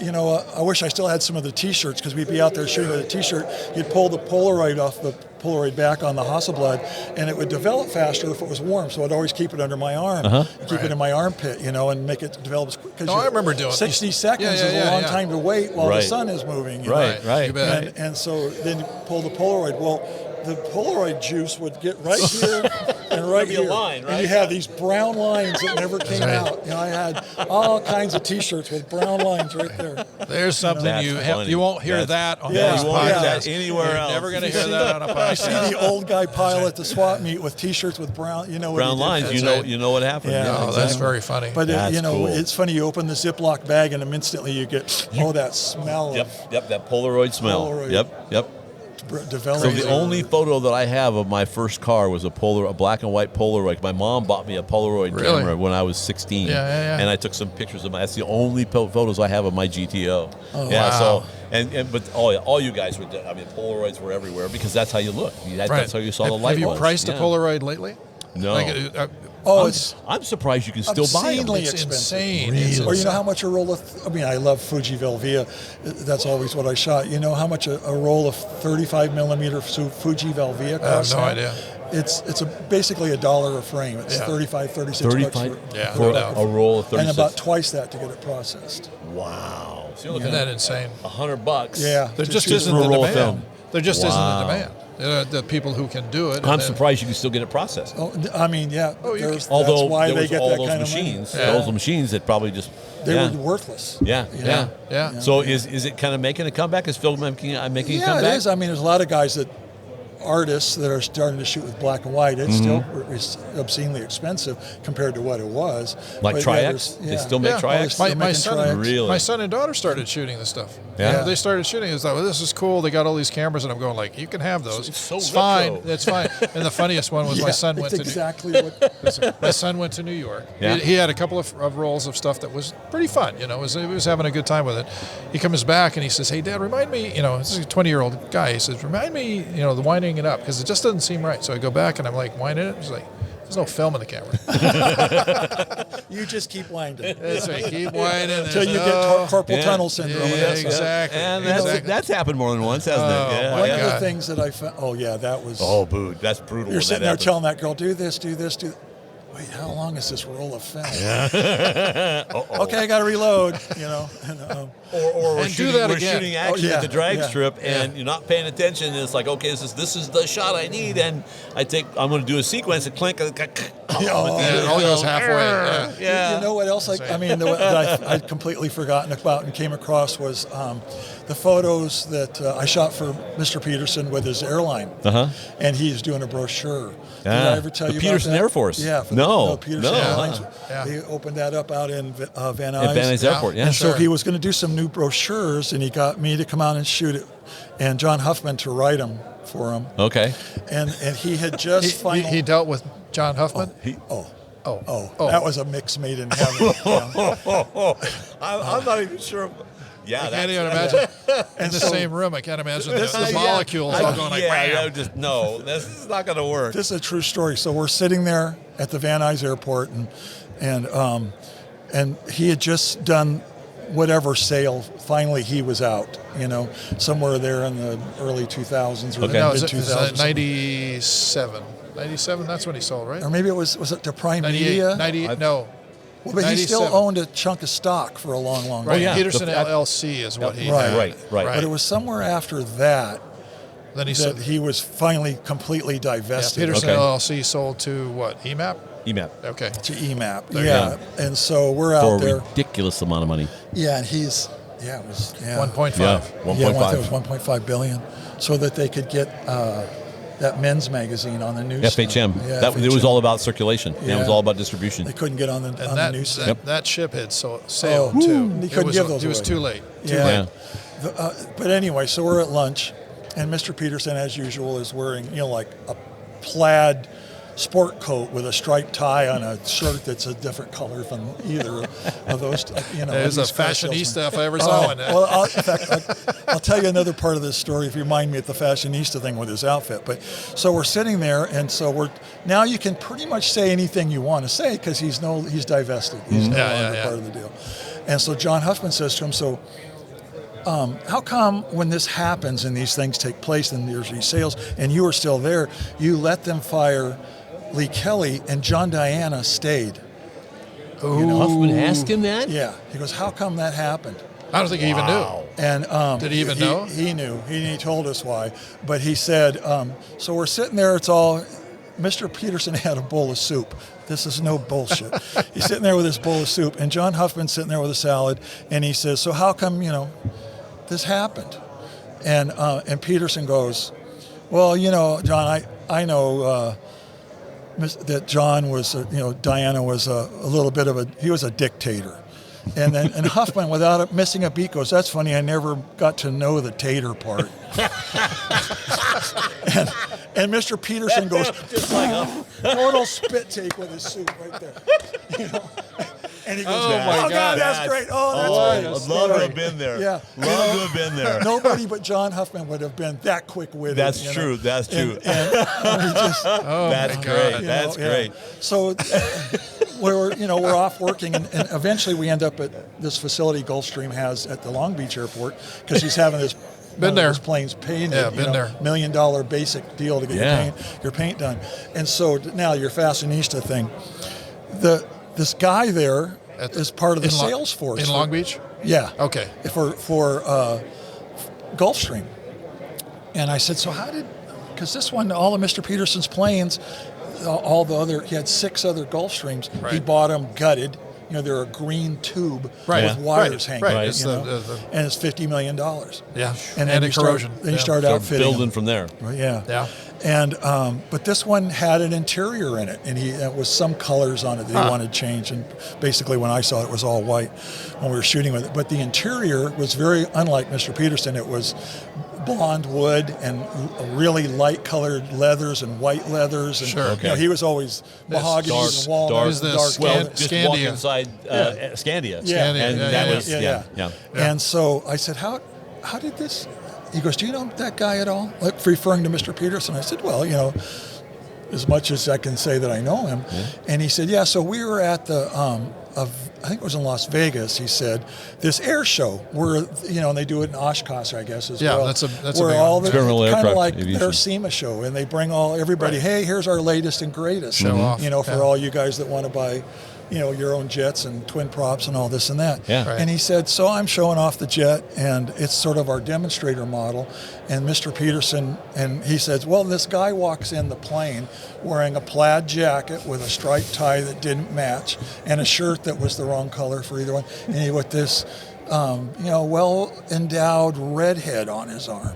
I wish I still had some of the T-shirts because we'd be out there shooting with a T-shirt. You'd pull the Polaroid off the Polaroid back on the Hasselblad, and it would develop faster if it was warm. So I'd always keep it under my arm, keep it in my armpit, and make it develop as quick. Oh, I remember doing it. 60 seconds Yeah, is a long yeah. time to wait while Right. the sun is moving. Right, right. You bet. And so then you pull the Polaroid. Well, the Polaroid juice would get right here and right There'd be a here. line, right? And you had these brown lines that never came out. I had all kinds of T-shirts with brown lines right there. There's something That's funny. you won't hear That's- that on yeah, this you won't hear podcast. that anywhere You're else. never going to You hear see that on a I see podcast. the old guy pilot at the swap meet with T-shirts with brown, what Brown he did. lines. That's You know, right. you know what happened. Yeah. Oh, that's very funny. But That's cool. it's funny. You open the Ziploc bag and instantly you get that smell Yep. That Polaroid smell. Polaroid. Yep. of So developing. the only photo that I have of my first car was a black and white Polaroid. My mom bought me a Polaroid Really? camera when I was 16. Yeah. And I took some pictures of my. That's the only photos I have of my GTO. Yeah. wow. So but all you guys were. I mean, Polaroids were everywhere because that's how you look. That's how you saw the light. Have you was. priced Yeah. a Polaroid lately? No. it's I'm surprised you can still buy them. obscenely It's expensive. insane. It's Or you know insane. how much a roll of, I love Fuji Velvia. That's always what I shot. You know how much a roll of 35 millimeter Fuji Velvia costs? no now? idea. It's basically $1 a frame. It's Yeah. 35, 36 bucks 35 Yeah, for no doubt. a roll of 36. and about twice that to get it processed. Wow. So you're Isn't looking that at insane? $100. Yeah. There just shoot isn't for a the roll of demand. film. There just Wow. isn't the demand. The people who can do it. I'm and then- surprised you can still get it processed. Oh, I mean, yeah. Oh, you there's- Although that's why there they was get all that those kind of money. machines, Yeah. those machines that probably just They yeah. were worthless. Yeah, you yeah, know? Yeah. So is it kind of making a comeback? Is film making a Yeah, comeback? it is. I mean, there's a lot of guys artists that are starting to shoot with black and white. It's still it's obscenely expensive compared to what it was. Like But Tri-X? there's- They still make Yeah. Tri-X? Still My making son, Tri-X. Really? my son and daughter started shooting this stuff. Yeah. They started shooting. It's like, well, this is cool. They got all these cameras, and I'm going like, you can have those. It's so It's retro. fine. It's fine. And the funniest one was my Yeah, son went it's to exactly what. my son went to New York. Yeah. He had a couple of rolls of stuff that was pretty fun. He was having a good time with it. He comes back and he says, "Hey, Dad, remind me. This is a 20-year-old guy. He says, remind me, the winding it up because it just doesn't seem right." So I go back and I'm like, winding it. He's like, there's no film in the camera. You just keep winding It's like, keep winding until you get carpal Yeah. tunnel syndrome. Yeah, and that's exactly. And Exactly. that's happened more than once, hasn't Oh, it? Yeah. my One God. of the things that I found. Oh yeah, that was. Oh, boo! That's brutal. You're when sitting that there happens. telling that girl, do this, do this, do. Wait, how long is this roll of film? Okay, I got to reload. And, Or we're And do shooting, that we're again. shooting action Oh, yeah, at the drag yeah, strip, and you're not paying attention. And it's like, okay, this is the shot I need, and I'm going to do a sequence and clink. Yeah, it only goes halfway. Yeah. You know what else? That I'd completely forgotten about and came across was the photos that I shot for Mr. Peterson with his airline, and he's doing a brochure. Did I ever tell the you Peterson about that? Air Force. Yeah, for No, Peterson no. Airlines. Yeah. He opened that up out in Van At Van Nuys. Nuys Airport, yeah. And so Sure. he was going to do some new brochures, and he got me to come out and shoot it, and John Huffman to write them for him. Okay. And he had just finally... He dealt with John Huffman. That was a mix made in heaven. Yeah. I'm not even sure. Yeah, I can't even imagine. In the same room, I can't imagine the molecules all going like, wham. this is not going to work. This is a true story. So we're sitting there at the Van Nuys Airport, and he had just done whatever sale. Finally, he was out. Somewhere there in the early 2000s or No, mid is it 2000s. 97? 97, that's when he sold, right? Or maybe it was it to Prime 98, Media? 98, no. Well, but he still 97. owned a chunk of stock for a long, long Right, time. yeah. Peterson The- LLC is what he Right. had. Right. But it was somewhere after that Then he that sold. he was finally completely Yeah, divested Peterson Okay. LLC sold to what? EMAP? EMAP. Okay. to EMAP. There you Yeah. And so we're out For a there. ridiculous amount of money. Yeah, and he's, it was, 1.5. Yeah, Yeah, it 1.5. was 1.5 billion, so that they could get that men's magazine on the news. FHM. Yeah, It was FHM. all about circulation. Yeah. It was Yeah. all about distribution. They couldn't get on the And that, news. that ship had sailed Oh, too. he It couldn't was, give those He was away. too late. Yeah. Yeah. But anyway, so we're at lunch, and Mr. Peterson, as usual, is wearing like a plaid sport coat with a striped tie on a shirt that's a different color from either of those. There's a these car fashionista salesmen. if I ever saw one. Well, in fact, I'll tell you another part of this story if you remind me of the fashionista thing with his outfit. But so we're sitting there, and so now you can pretty much say anything you want to say because he's divested. He's no longer part of the deal. And so John Huffman says to him, so how come when this happens and these things take place and there's these sales and you are still there, you let them fire Lee Kelly and John Diana stayed? Huffman asked him that? Yeah. He goes, how come that happened? I don't think he even knew. And Did he even know? He knew. He told us why. But he said, so we're sitting there, it's all, Mr. Peterson had a bowl of soup. This is no bullshit. He's sitting there with his bowl of soup, and John Huffman's sitting there with a salad, and he says, so how come, this happened? And Peterson goes, well, John, I know that John was, Diana was a little bit of he was a dictator. And Huffman, without missing a beat, goes, that's funny, I never got to know the tater part. and Mr. Peterson goes, just like a total spit take with his soup right there. And he goes, Oh, my God. that's great. Oh, that's great. I'd love to have been there. Yeah. Love to have been there. Nobody but John Huffman would have been that quick-witted. That's true. That's true. And we just, That's my great. God. That's yeah. great. So we're off working, and eventually we end up at this facility Gulfstream has at the Long Beach airport because he's having this. Been there. His planes painted. Yeah, been there. $1 million basic deal to get your paint done. And so now your fashionista thing. This guy there is part of the sales force in Long Beach. Yeah. Okay. For Gulfstream. And I said, so how did, because this one, all of Mr. Peterson's planes, he had 6 other Gulfstreams. Right. He bought them gutted. They're a green tube Right. with wires Right. hanging. Right. It's and it's $50 million. Yeah. And And you corrosion. Then you Yeah. start Start outfitting building them. from there. Yeah. Yeah. And but this one had an interior in it, and it was some colors on it that he wanted changed. And basically, when I saw it, it was all white when we were shooting with it. But the interior was very unlike Mr. Peterson. It was blonde wood and really light colored leathers and white leathers. And, Sure. Okay. he was always mahogany dark- and walnut. Is this dark Scan- color. Just walk Scandia. inside Scandia. Yeah. And Yeah, that yeah, was, yeah. yeah. And so I said, how did this? He goes, do you know that guy at all? Like referring to Mr. Peterson. I said, well, as much as I can say that I know him. Yeah. And he said, yeah, so we were at the, I think it was in Las Vegas, he said, this air show where, and they do it in Oshkosh, I guess, as well. Yeah, that's a where big all one. the, Experimental kind of aircraft like aviation. their SEMA show, and they bring everybody, Right. hey, here's our latest and greatest. Show off. For Yeah. all you guys that want to buy, your own jets and twin props and all this and that. Yeah. Right. And he said, so I'm showing off the jet, and it's sort of our demonstrator model. And Mr. Peterson, and he says, well, this guy walks in the plane wearing a plaid jacket with a striped tie that didn't match and a shirt that was the wrong color for either one. And he with this, well-endowed redhead on his arm.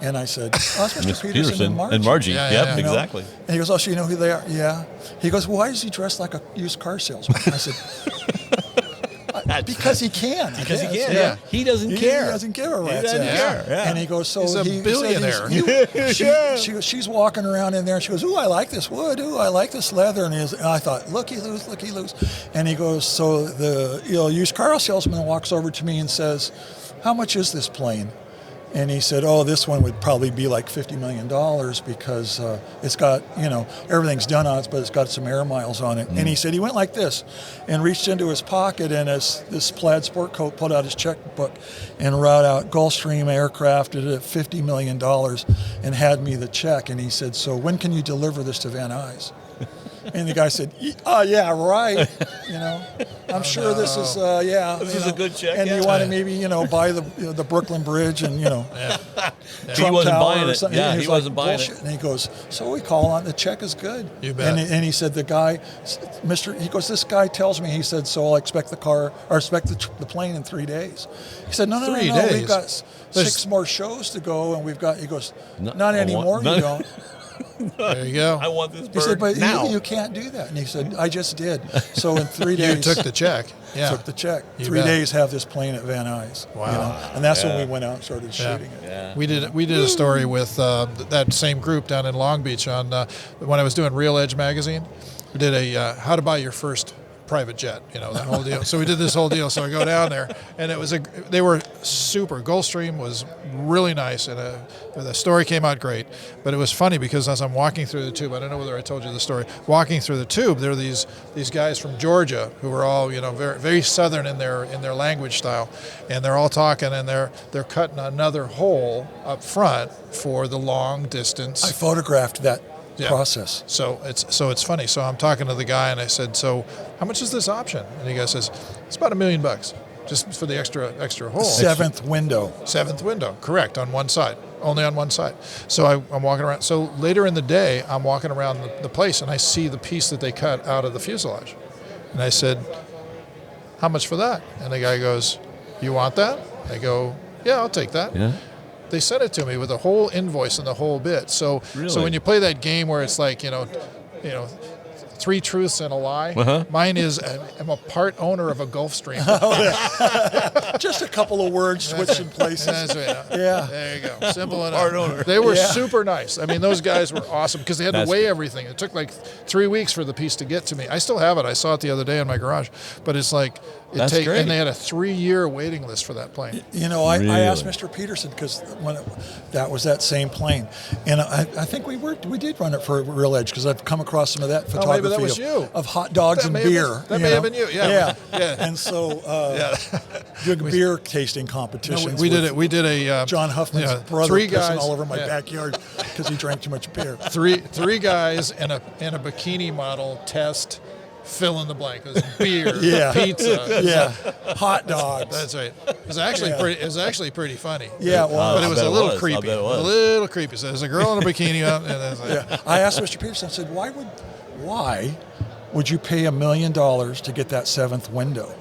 And I said, oh, that's Mr. Peterson and Margie. Yeah, Yep, yeah. You know? exactly. And he goes, oh, so you know who they are? Yeah. He goes, well, why is he dressed like a used car salesman? I said, because he can. Because he guess. can. Yeah. He doesn't He care. doesn't give a He rat's doesn't ass. care. Yeah. And he goes, so He's a he billionaire. she goes, she's walking around in there and she goes, ooh, I like this wood. Ooh, I like this leather. And I thought, looky loose. And he goes, so the used car salesman walks over to me and says, how much is this plane? And he said, oh, this one would probably be like $50 million because it's got, everything's done on it, but it's got some air miles on it. And he said he went like this and reached into his pocket and this plaid sport coat, pulled out his checkbook and wrote out Gulfstream aircraft at $50 million and had me the check. And he said, so when can you deliver this to Van Nuys? And the guy said, oh, yeah, right. I'm sure this is, This is a good check, And yeah. you want to maybe, buy the Brooklyn Bridge and, He Trump wasn't Tower buying or it. something. Yeah, And he he's wasn't like, buying bullshit. it. And he goes, so we call on the check is good. You bet. And he said, he goes, this guy tells me, he said, so I'll expect the plane in 3 days. He said, no, 3 we've days? got There's- 6 more shows to go and he goes, not I anymore, want- you none- don't. There you go. I want this bird He said, but now. you can't do that. And he said, I just did. So in 3 You days. took the check. Yeah. Took the check. You 3 bet. days have this plane at Van Nuys. Wow. And that's when we went out and started shooting it. Yeah. We did a story with that same group down in Long Beach on when I was doing Real Edge magazine. We did a how to buy your first private jet, that whole deal. So we did this whole deal. So I go down there, and they were super. Gulfstream was really nice, and the story came out great. But it was funny because as I'm walking through the tube, I don't know whether I told you the story. Walking through the tube, there were these guys from Georgia who were all very very southern in their language style, and they're all talking, and they're cutting another hole up front for the long distance. I photographed that process. So it's funny. So I'm talking to the guy and I said, so how much is this option? And the guy says, it's about $1 million just for the extra hole. Seventh window. Seventh window, correct, on one side, only on one side. So I'm walking around. So later in the day, I'm walking around the place and I see the piece that they cut out of the fuselage. And I said, how much for that? And the guy goes, you want that? I go, yeah, I'll take that. Yeah. They sent it to me with a whole invoice and the whole bit. So when you play that game where it's like, 3 truths and a lie, mine is I'm a part owner of a Gulfstream. Just a couple of words switched in places. That's right. Yeah. There you go. Simple enough. Part owner. They were Yeah. super nice. I mean, those guys were awesome because they had That's to weigh good. everything. It took like 3 weeks for the piece to get to me. I still have it. I saw it the other day in my garage. But it's like, That's great. and they had a 3-year waiting list for that plane. I asked Really? Mr. Peterson because that was that same plane, and I think we did run it for Real Edge because I've come across some of that maybe photography that was you. of hot dogs That and may have been- beer. that may have been you, yeah. Yeah. And so doing beer tasting competitions. We did with it. We did a John Huffman's brother 3 pissing guys all over my yeah. backyard because he drank too much beer. Three guys and a bikini model test. Fill in the blank. It was beer, Yeah. pizza. Yeah, hot dogs. That's right. It was actually pretty. It was actually pretty funny. Yeah, well, but it was bet a it little was. I creepy. bet it was. A little creepy. So there's a girl in a bikini on, and it's like, Yeah, I asked Mr. Peterson. I said, "Why would you pay $1 million to get that 7th window?"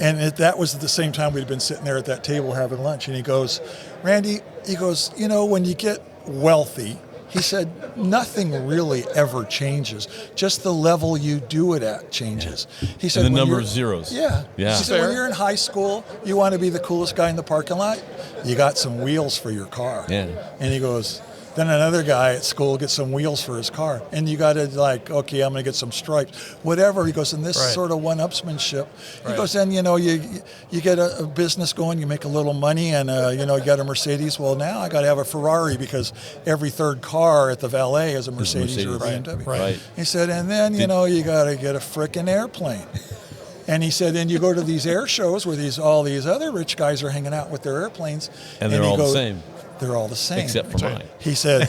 And that was at the same time we'd been sitting there at that table having lunch. And he goes, "Randy," he goes, when you get wealthy, he said, nothing really ever changes. Just the level you do it at changes. He said, And the when number you're- of zeros. Yeah. Yeah. He said, when Fair. you're in high school, you want to be the coolest guy in the parking lot. You got some wheels for your car. Yeah. And he goes, then another guy at school gets some wheels for his car. And you got to okay, I'm going to get some stripes. Whatever. He goes, and this Right. sort of one-upsmanship. He Right. goes, then, you get a business going, you make a little money, and, you got a Mercedes. Well, now I got to have a Ferrari because every third car at the valet is a Mercedes or a Mercedes. BMW. Right. He said, and then, you got to get a frickin' airplane. And he said, and you go to these air shows where all these other rich guys are hanging out with their airplanes. And they're he all the goes, same. They're all the same. Except for mine. He said,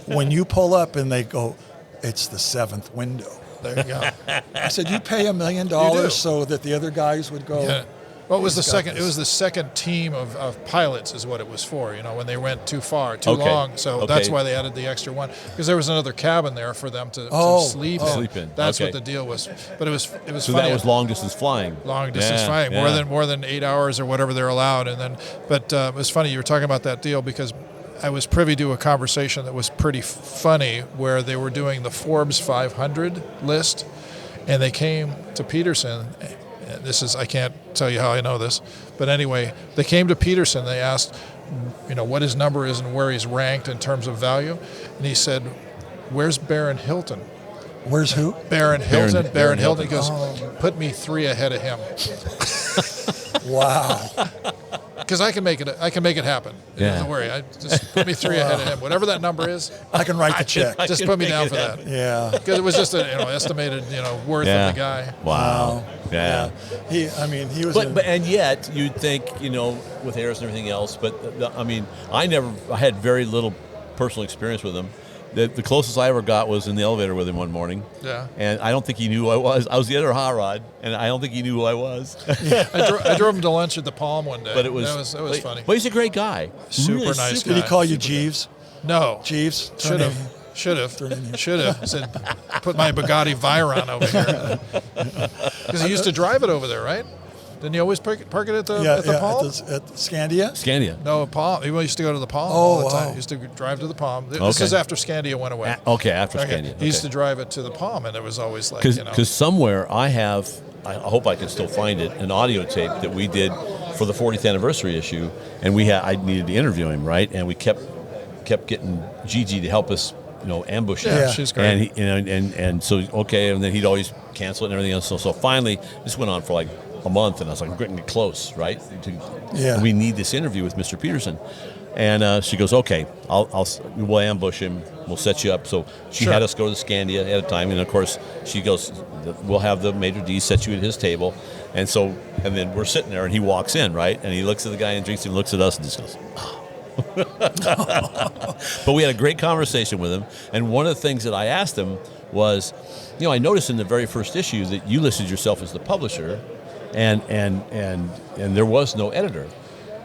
when you pull up and they go, it's the 7th window. there you go. I said, you pay $1 million You do. so that the other guys would go. Yeah. Well, it was the He's got second. this. It was the second team of pilots, is what it was for. When they went too far, too Okay. long. So Okay. that's why they added the extra one, because there was another cabin there for them to sleep in. Sleep in. That's Okay. what the deal was. But it was So funny. that was long distance flying. Long distance Yeah, flying, yeah. more than 8 hours or whatever they're allowed. And then, but it was funny you were talking about that deal because I was privy to a conversation that was pretty funny where they were doing the Forbes 500 list, and they came to Peterson. This is, I can't tell you how I know this, but anyway, they came to Peterson. They asked, what his number is and where he's ranked in terms of value, and he said, "Where's Baron Hilton?" Where's who? Baron Hilton. Baron Hilton. He goes, Oh. "Put me 3 ahead of him." Wow. Because I can make it happen. Yeah. Don't worry. Just put me 3 ahead of him. Whatever that number is, I can write the check. just can put me make down it for that. Yeah. Because it was just an estimated worth Yeah. of the guy. Wow. Yeah. He was. But and yet you'd think with Harris and everything else. But I had very little personal experience with him. The closest I ever got was in the elevator with him one morning. Yeah. And I don't think he knew who I was. I was the other hot rod, and I don't think he knew who I was. I drove him to lunch at the Palm one day. But it was funny. But he's a great guy. Super Really nice Did he guy. call you Jeeves? No. Jeeves? Should have. Said, put my Bugatti Veyron over here. Because he used to drive it over there, right? Didn't he always park it at the Palm? At Scandia? Scandia. No, Palm. He used to go to the Palm all the time. wow. He used to drive to the Palm. This Okay. is after Scandia went away. After Scandia. He used to drive it to the Palm, and it was always like, Because somewhere I hope I can still find it, an audio tape that we did for the 40th anniversary issue, and I needed to interview him, right? And we kept getting Gigi to help us, ambush him. Yeah, she's great. And and so and then he'd always cancel it and everything else. So finally, this went on for like a month, and I was like, we're getting close, right? We need this interview with Mr. Peterson. And she goes, okay, we'll ambush him. We'll set you up. So she had us go to the Scandia ahead of time. And, of course, she goes, we'll have the Major D set you at his table. And then we're sitting there, and he walks in, right? And he looks at the guy and drinks and looks at us and just goes, oh. But we had a great conversation with him. And one of the things that I asked him was, I noticed in the very first issue that you listed yourself as the publisher, and there was no editor.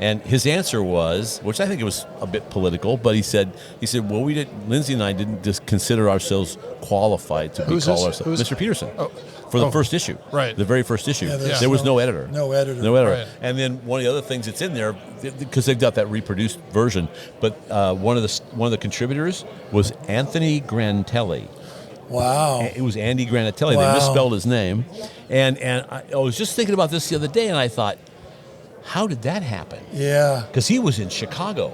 And his answer was, which I think it was a bit political, but he said, well, Lindsay and I didn't just consider ourselves qualified to Who's call this? ourselves Mr. Peterson. Oh. For the first issue. Right. The very first issue. Yeah, there was no editor. No editor. Right. And then one of the other things that's in there, because they've got that reproduced version, but one of the contributors was Anthony Granatelli. Wow. It was Andy Granatelli. Wow. They misspelled his name. And I was just thinking about this the other day, and I thought, how did that happen? Yeah. Because he was in Chicago.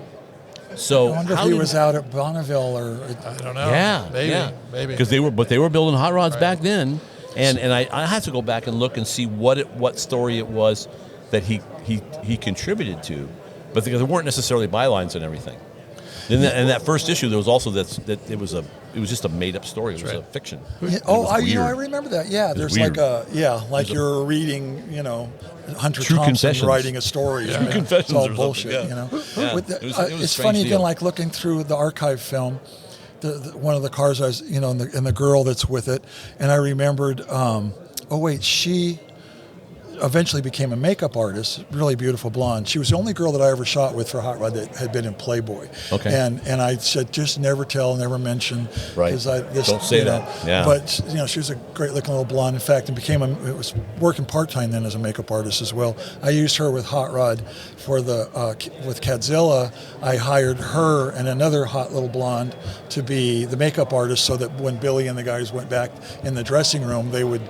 So I wonder if he was out at Bonneville or. I don't know. Yeah, Maybe. Because they were building hot rods back then, and I have to go back and look and see what story it was that he contributed to, but there weren't necessarily bylines and everything. In that first issue, there was also that it was just a made up story. It was a fiction. Yeah, I remember that. Yeah, there's weird. like you're reading, Hunter True Thompson Confessions. writing a story. True Confessions It's all or bullshit, something, yeah. With the- It was a it's strange funny deal. again, like looking through the archive film. One of the cars I was, and the girl that's with it, and I remembered. She eventually became a makeup artist, really beautiful blonde. She was the only girl that I ever shot with for Hot Rod that had been in Playboy. Okay. And I said, just never tell, never mention. Right. Don't say that. Yeah. But she was a great looking little blonde. In fact, and it was working part time then as a makeup artist as well. I used her with Hot Rod for with Cadzilla. I hired her and another hot little blonde to be the makeup artist, so that when Billy and the guys went back in the dressing room, they would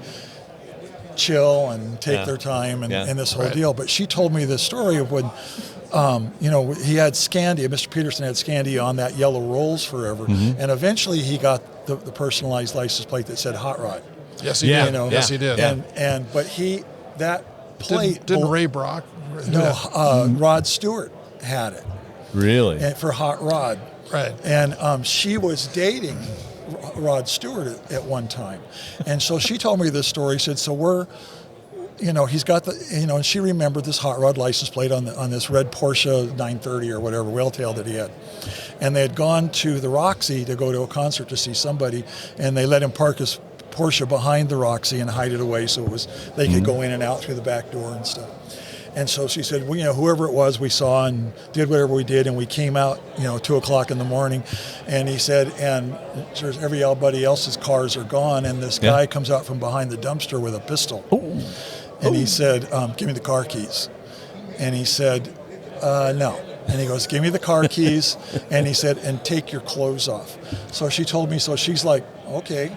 chill and take their time and this whole deal. But she told me the story of when, he had Scandia, Mr. Peterson had Scandia on that yellow Rolls forever. Mm-hmm. And eventually he got the personalized license plate that said Hot Rod. Yes, he did. Yeah. Yes, he did. Yeah. But that plate. Didn't Ray Brock? Rod Stewart had it. Really? And for Hot Rod. Right. And she was dating Rod Stewart at one time. And so she told me this story. Said, so he's got and she remembered this Hot Rod license plate on this red Porsche 930 or whatever, whale-tail that he had. And they had gone to the Roxy to go to a concert to see somebody, and they let him park his Porsche behind the Roxy and hide it away so they could go in and out through the back door and stuff. And so she said, well, whoever it was we saw and did whatever we did, and we came out, 2 o'clock in the morning. And he said, and everybody else's cars are gone, and this guy comes out from behind the dumpster with a pistol. Ooh. And he said, give me the car keys. And he said, no. And he goes, give me the car keys. And he said, and take your clothes off. So she told me, so she's like, okay.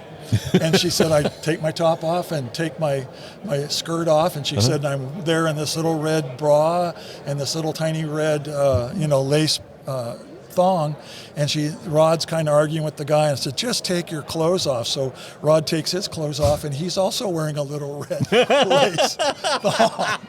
And she said, I take my top off and take my skirt off. And she said, I'm there in this little red bra and this little tiny red, lace thong. And Rod's kind of arguing with the guy and said, just take your clothes off. So Rod takes his clothes off, and he's also wearing a little red lace thong.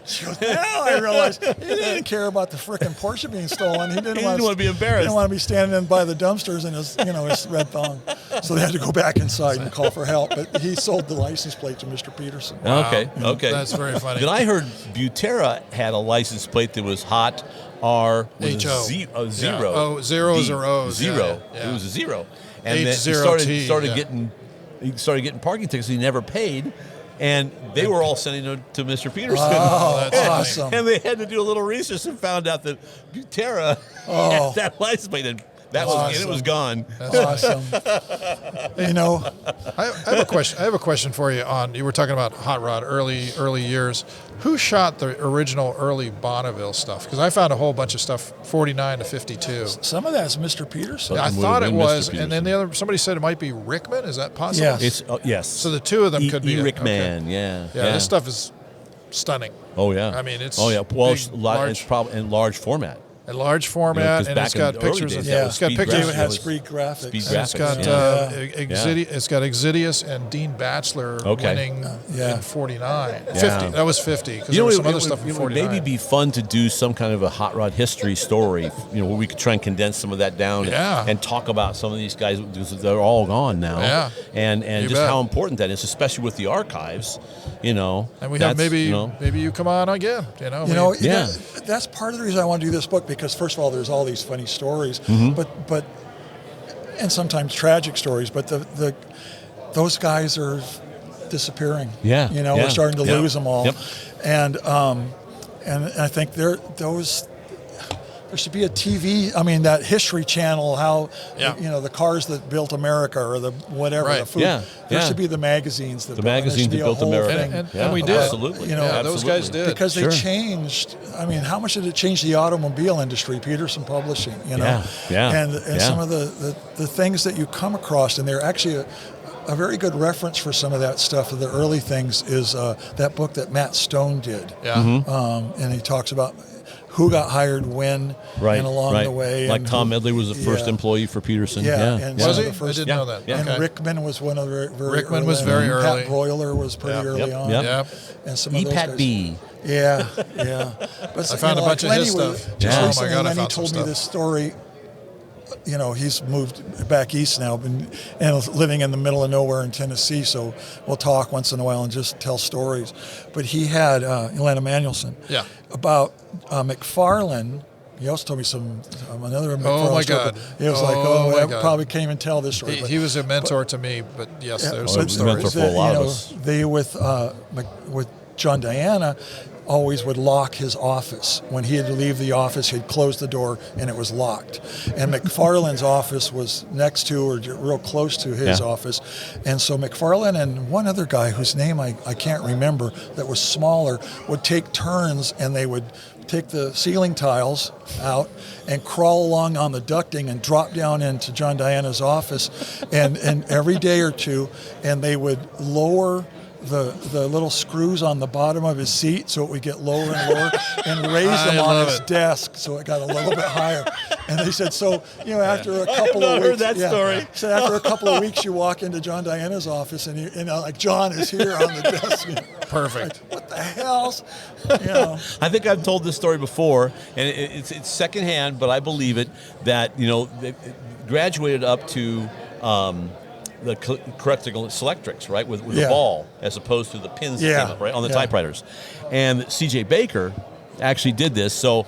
She goes, now I realized he didn't care about the frickin' Porsche being stolen. He didn't want to be embarrassed. He didn't want to be standing in by the dumpsters in his red thong. So they had to go back inside and call for help. But he sold the license plate to Mr. Peterson. Okay. That's very funny. Then I heard Butera had a license plate that was hot R was HO. zero. Oh, zeros or O's. Zero. Yeah. It was a zero. And then H0T, he started getting parking tickets he never paid. And they were all sending them to Mr. Peterson. Oh, that's awesome. And they had to do a little research and found out that Butera had that license plate. And and it was gone. That's awesome. I have a question. I have a question for you. You were talking about hot rod early years. Who shot the original early Bonneville stuff? Because I found a whole bunch of stuff 49 to 52. Some of that's Mr. Peterson. I Would thought have it been Mr. was, Peterson. and then somebody said it might be Rickman. Is that possible? Yes. It's yes. So the two of them could be it. Rickman, Okay. yeah. This stuff is stunning. Oh yeah. I mean, it's well, big, it's probably in large format. A large format, 'cause and back it's got in the early pictures. days, Yeah. It's got Speed pictures. David had was- Speed graphics. Speed And it's got graphics, It's got Exidius and Dean Batchelor winning in 49. 50. That was 50 because there was some other stuff in it would 49. maybe be fun to do some kind of a hot rod history story, where we could try and condense some of that down and talk about some of these guys because they're all gone now. Yeah. And You just bet. how important that is, especially with the archives. And we have maybe you come on again. That's part of the reason I want to do this book, because first of all, there's all these funny stories, but and sometimes tragic stories. But those guys are disappearing. Yeah, we're starting to lose them all, Yep. and I think there should be a TV. I mean, that History Channel. How the cars that built America, or the whatever. Right. The food. There should be the magazines that magazines that built America. And we did. Absolutely. Those guys did. Because they changed. I mean, how much did it change the automobile industry? Peterson Publishing, and some of the things that you come across, and they're actually a very good reference for some of that stuff of the early things is that book that Matt Stone did. And he talks about who got hired when and along the way. Like and Tom Medley was the first employee for Peterson. And was some he? of the first, I didn't know that. And Okay. Rickman was one of the very Rickman early. was very early. Pat Broiler was pretty early on. And some of those EPAT guys. B. Yeah. But I found a bunch of his Lenny stuff. Just Oh my recently, God, I Lenny found some told me stuff. this story. He's moved back east now and living in the middle of nowhere in Tennessee. So we'll talk once in a while and just tell stories. But he had Elena Manuelson about McFarlane. He also told me another McFarlane Oh my story, God! but It was like, my I God. probably can't even tell this story. He was a mentor to me, but yes, there's he some was a mentor stories. for a lot of us. They with John Diana always would lock his office. When he had to leave the office, he'd close the door and it was locked. And McFarlane's office was next to or real close to his office. And so McFarlane and one other guy whose name I can't remember that was smaller would take turns, and they would take the ceiling tiles out and crawl along on the ducting and drop down into John Diana's office and every day or two, and they would lower the little screws on the bottom of his seat so it would get lower and lower and raise them on his desk so it got a little bit higher. And they said, after a couple of weeks. story. So after a couple of weeks, you walk into John Diana's office and John is here on the desk. Perfect. Like, what the hell? I think I've told this story before, and it's secondhand, but I believe it, that, it graduated up to the correct selectrics, right, with the ball as opposed to the pins that came up, right, on the typewriters. And C.J. Baker actually did this. So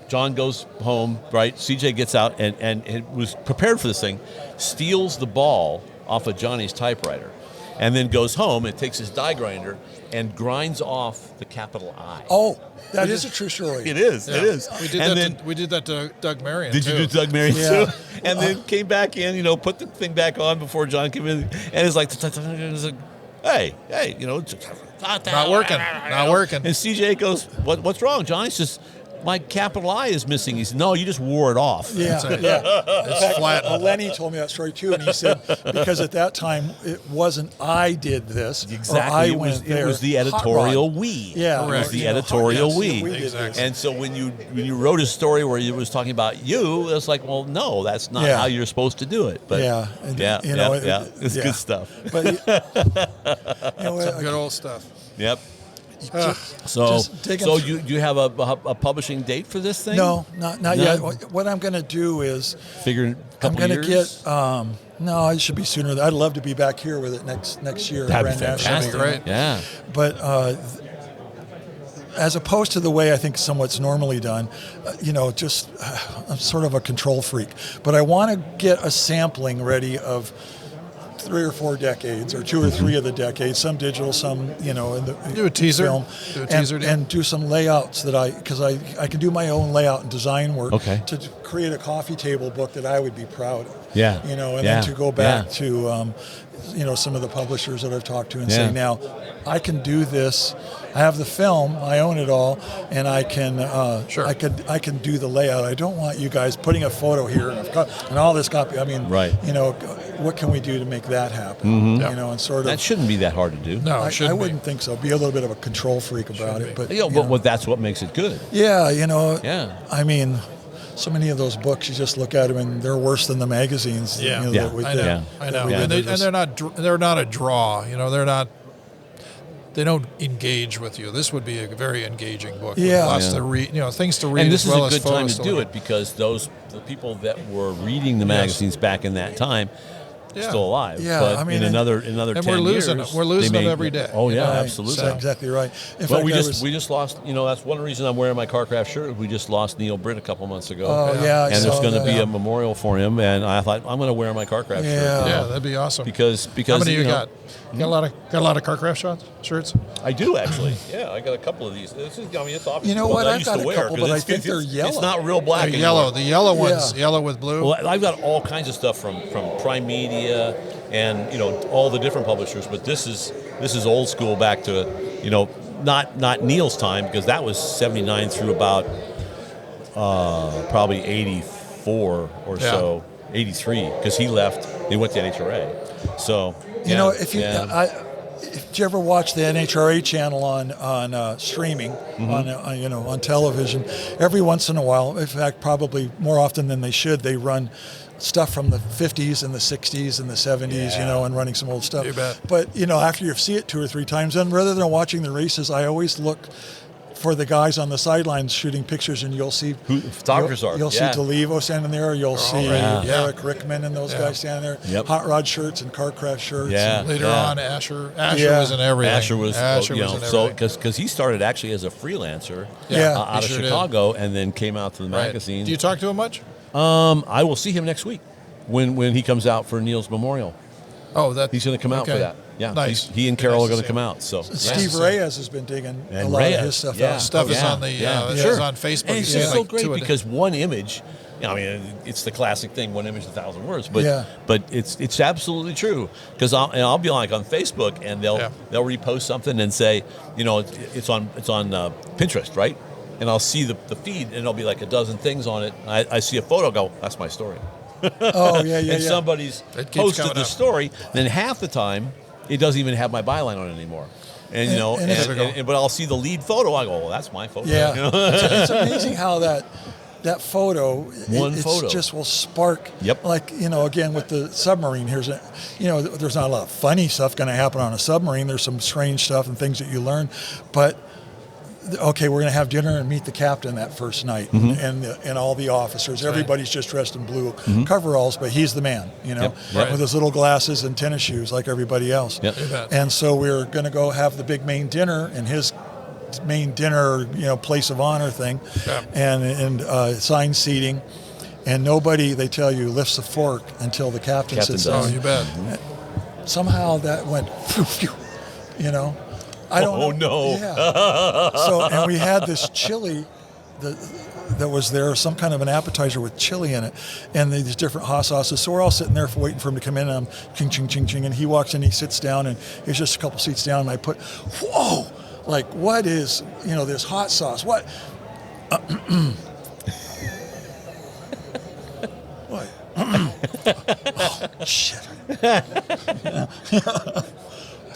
John goes home, right, C.J. gets out and was prepared for this thing, steals the ball off of Johnny's typewriter, and then goes home and takes his die grinder and grinds off the capital I. Oh, that is a true story. It is. Yeah. It is. We did that to Doug Marion. Did too. you do Doug Marion Yeah. too? And then came back in, put the thing back on before John came in, and it's like, hey, Not working. Not working. And CJ goes, what's wrong, John? He says, my capital I is missing. He said, no, you just wore it off. Yeah, It's flat. Lenny told me that story too, and he said because at that time it wasn't I did this Exactly. or I it went there. was, it was the Hot editorial Rod. we. Yeah, It was Correct. the You know, editorial yes, we. we did this. Exactly. And so when you wrote a story where it was talking about you, it's like, well, no, that's not Yeah. how you're supposed to do it. But Yeah, and, yeah, you know, it's yeah. good stuff. But you know, Some good old stuff. Yep. just So digging so through- you have a publishing date for this thing? no, not No? yet. What I'm going to do is Figure a I'm couple going to years? get. No, it should be sooner. I'd love to be back here with it next year. That'd be Grand National. fantastic. Great. Yeah. But as opposed to the way I think somewhat's normally done, just I'm sort of a control freak. But I want to get a sampling ready of 3 or 4 decades, or 2 or 3 of the decades, some digital, some in the Do a teaser. film, Do a teaser deal. and do some layouts because I can do my own layout and design work Okay. to create a coffee table book that I would be proud of. Yeah. and Yeah. then to go back Yeah. to some of the publishers that I've talked to and Yeah. say, now I can do this. I have the film, I own it all, and I can Sure. I can do the layout. I don't want you guys putting a photo here and all this copy. I mean, Right. what can we do to make that happen? And sort of. That shouldn't be that hard to do. No, I it shouldn't be. wouldn't think so. Be a little bit of a control freak about it, but But that's what makes it good. yeah, Yeah. I mean, so many of those books, you just look at them and they're worse than the magazines. Yeah. Yeah. that we I did. know. Yeah. I know. Yeah. And they're not a draw. They don't engage with you. This would be a very engaging book. with Yeah. Lots Yeah. to read. Things to read. And this as is well a as good time photos to look do at. it because the people that were reading the magazines back in that time Yeah. still alive. Yeah, but I mean, in and- another and 10 we're losing years, them. We're losing they them may- every day. Oh yeah, Right. absolutely. That's exactly right. In Well, fact, we just lost. That's one reason I'm wearing my Carcraft shirt. We just lost Neil Britt a couple months ago. Oh yeah, I and there's saw going to that. be a memorial for him. And I thought I'm going to wear my Carcraft Yeah. shirt. Yeah, that'd be awesome. Because How many you know, got? You got a lot of Carcraft shirts. I do actually. Yeah, I got a couple of these. It's obviously You know one what? that I I've used got to a wear, couple, 'cause but I it's- think they're It's yellow. not real black They're anymore. yellow. The yellow ones, Yeah. yellow with blue. Well, I've got all kinds of stuff from Prime Media and all the different publishers, but this is old school back to not Neil's time because that was 79 through about probably 84 or so, 83 because he left. He went to NHRA. So if you yeah. if you ever watch the NHRA channel on streaming on television, every once in a while, in fact, probably more often than they should, they run stuff from the 50s and the 60s and the 70s, and running some old stuff. You bet. But after you see it 2 or 3 times, then rather than watching the races, I always look for the guys on the sidelines shooting pictures, and you'll see Who photographers are. You'll Yeah. see DeLevo standing there. You'll see right. Yeah. Eric Rickman and those guys standing there. Yep. Hot rod shirts and Carcraft shirts. Yeah. Later on, Asher Yeah. was in everything. Asher was in so everything. because he started actually as a freelancer Yeah. out of He sure did. Chicago and then came out to the Right. magazine. Do you talk to him much? I will see him next week when he comes out for Neil's memorial. Oh, that He's going to come out for okay. that. Yeah, Nice. He and Be Carol nice are going to to see come him. out. So Steve Yeah. Reyes has been digging And a lot Reyes, of his stuff yeah. out. Stuff is Yeah. on the Yeah. is Sure. on Facebook. And You it's see just so like great 2 a day. because one image, it's the classic thing: one image, 1,000 words. But Yeah. but it's absolutely true because I'll be like on Facebook and they'll repost something and say, it's on Pinterest, right? And I'll see the feed and it'll be like a dozen things on it. I see a photo, go, that's my story. Oh yeah, yeah, And yeah. somebody's It keeps posted coming the up. story. Then half the time, it doesn't even have my byline on it anymore. And And it's- but I'll see the lead photo. I go, well, that's my photo. Yeah, it's amazing how that photo, One it's photo. just will spark. Yep. Like again with the submarine, there's not a lot of funny stuff going to happen on a submarine. There's some strange stuff and things that you learn, but. Okay, we're going to have dinner and meet the captain that first night, and all the officers. Everybody's just dressed in blue coveralls, but he's the man, Yep. Right. with his little glasses and tennis shoes like everybody else. Yep. You bet. And so we're going to go have the big main dinner, and his main dinner, place of honor thing, Yeah. and assigned seating, and nobody, they tell you, lifts a fork until the captain Captain sits does. Oh, down. you bet. Somehow that went, I don't Oh, know. no. Yeah. So, and we had this chili, the that was there, some kind of an appetizer with chili in it, and these different hot sauces. So we're all sitting there waiting for him to come in, and I'm ching, ching, ching, ching, and he walks in, he sits down, and he's just a couple seats down, and I put, whoa, like, what is, this hot sauce? What? What? Oh, shit.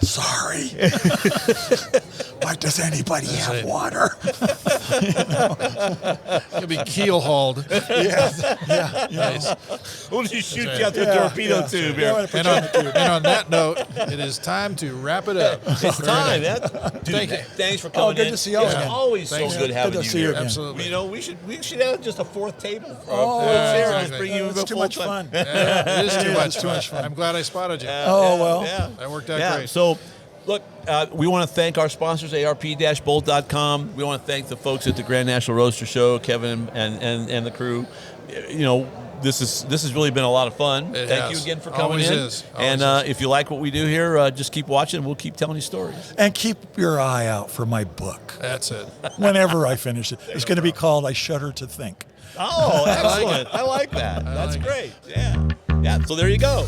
Sorry. Why does anybody have water? You'll be keel hauled. Yeah. Nice. We'll just shoot you out the torpedo tube here. And on that note, it is time to wrap it up. It's time. Dude, thanks for coming in. Good to see you all It's again. always so good having Good to you see you here. again. Absolutely. We should have just a fourth table. exactly. Just bring you It's too much fun. Yeah, it is too much It's too much fun. I'm glad I spotted you. Oh, well. That worked out great. So, look, we want to thank our sponsors, arp-bolt.com. We want to thank the folks at the Grand National Roadster Show, Kevin and the crew. This has really been a lot of fun. It Thank has. you again for coming Always in. is. And Always is. if you like what we do here, just keep watching. We'll keep telling you stories. And keep your eye out for my book. That's it. Whenever I finish it. It's going to be called I Shudder to Think. Oh, excellent. I like that. That's great. Yeah. So there you go.